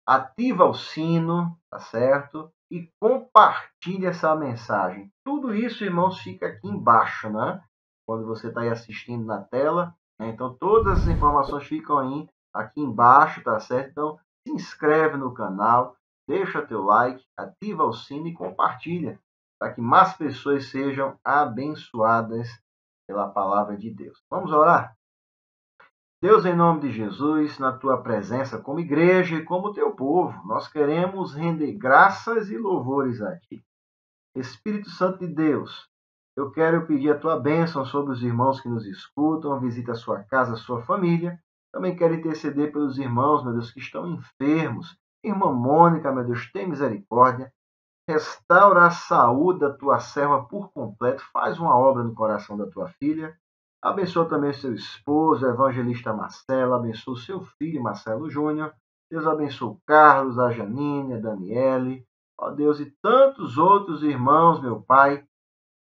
Ativa o sino, tá certo? E compartilhe essa mensagem. Tudo isso, irmãos, fica aqui embaixo, né? Quando você está aí assistindo na tela. Né? Então, todas as informações ficam aí aqui embaixo, tá certo? Então, se inscreve no canal. deixa teu like, ativa o sino e compartilha, para que mais pessoas sejam abençoadas pela palavra de Deus. Vamos orar? Deus, em nome de Jesus, na tua presença como igreja e como teu povo, nós queremos render graças e louvores a ti. Espírito Santo de Deus, eu quero pedir a tua bênção sobre os irmãos que nos escutam, visita a sua casa, a sua família. Também quero interceder pelos irmãos, meu Deus, que estão enfermos. Irmã Mônica, meu Deus, tem misericórdia. Restaura a saúde da tua serva por completo. Faz uma obra no coração da tua filha. Abençoa também seu esposo, o evangelista Marcelo. Abençoa o seu filho, Marcelo Júnior. Deus abençoe o Carlos, a Janine, a Daniele. Ó Deus, e tantos outros irmãos, meu Pai,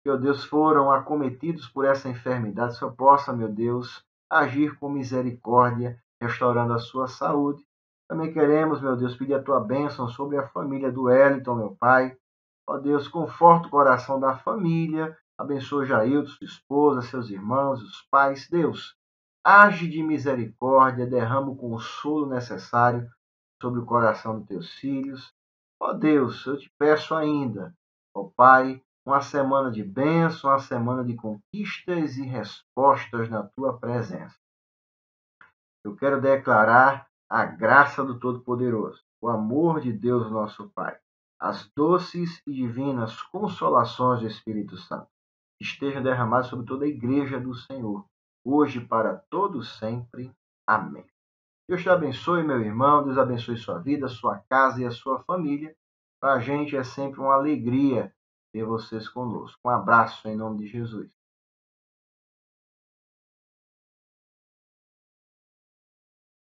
que, ó Deus, foram acometidos por essa enfermidade. Só possa, meu Deus, agir com misericórdia, restaurando a sua saúde. Também queremos, meu Deus, pedir a tua bênção sobre a família do Wellington, meu Pai. Ó Deus, conforta o coração da família, abençoa Jailton, sua esposa, seus irmãos, os pais. Deus, age de misericórdia, derrama o consolo necessário sobre o coração dos teus filhos. Ó Deus, eu te peço ainda, ó Pai, uma semana de bênção, uma semana de conquistas e respostas na tua presença. Eu quero declarar a graça do Todo-Poderoso, o amor de Deus, nosso Pai, as doces e divinas consolações do Espírito Santo estejam derramadas sobre toda a igreja do Senhor, hoje e para todos sempre. Amém. Deus te abençoe, meu irmão. Deus abençoe sua vida, sua casa e a sua família. Para a gente é sempre uma alegria ter vocês conosco. Um abraço em nome de Jesus.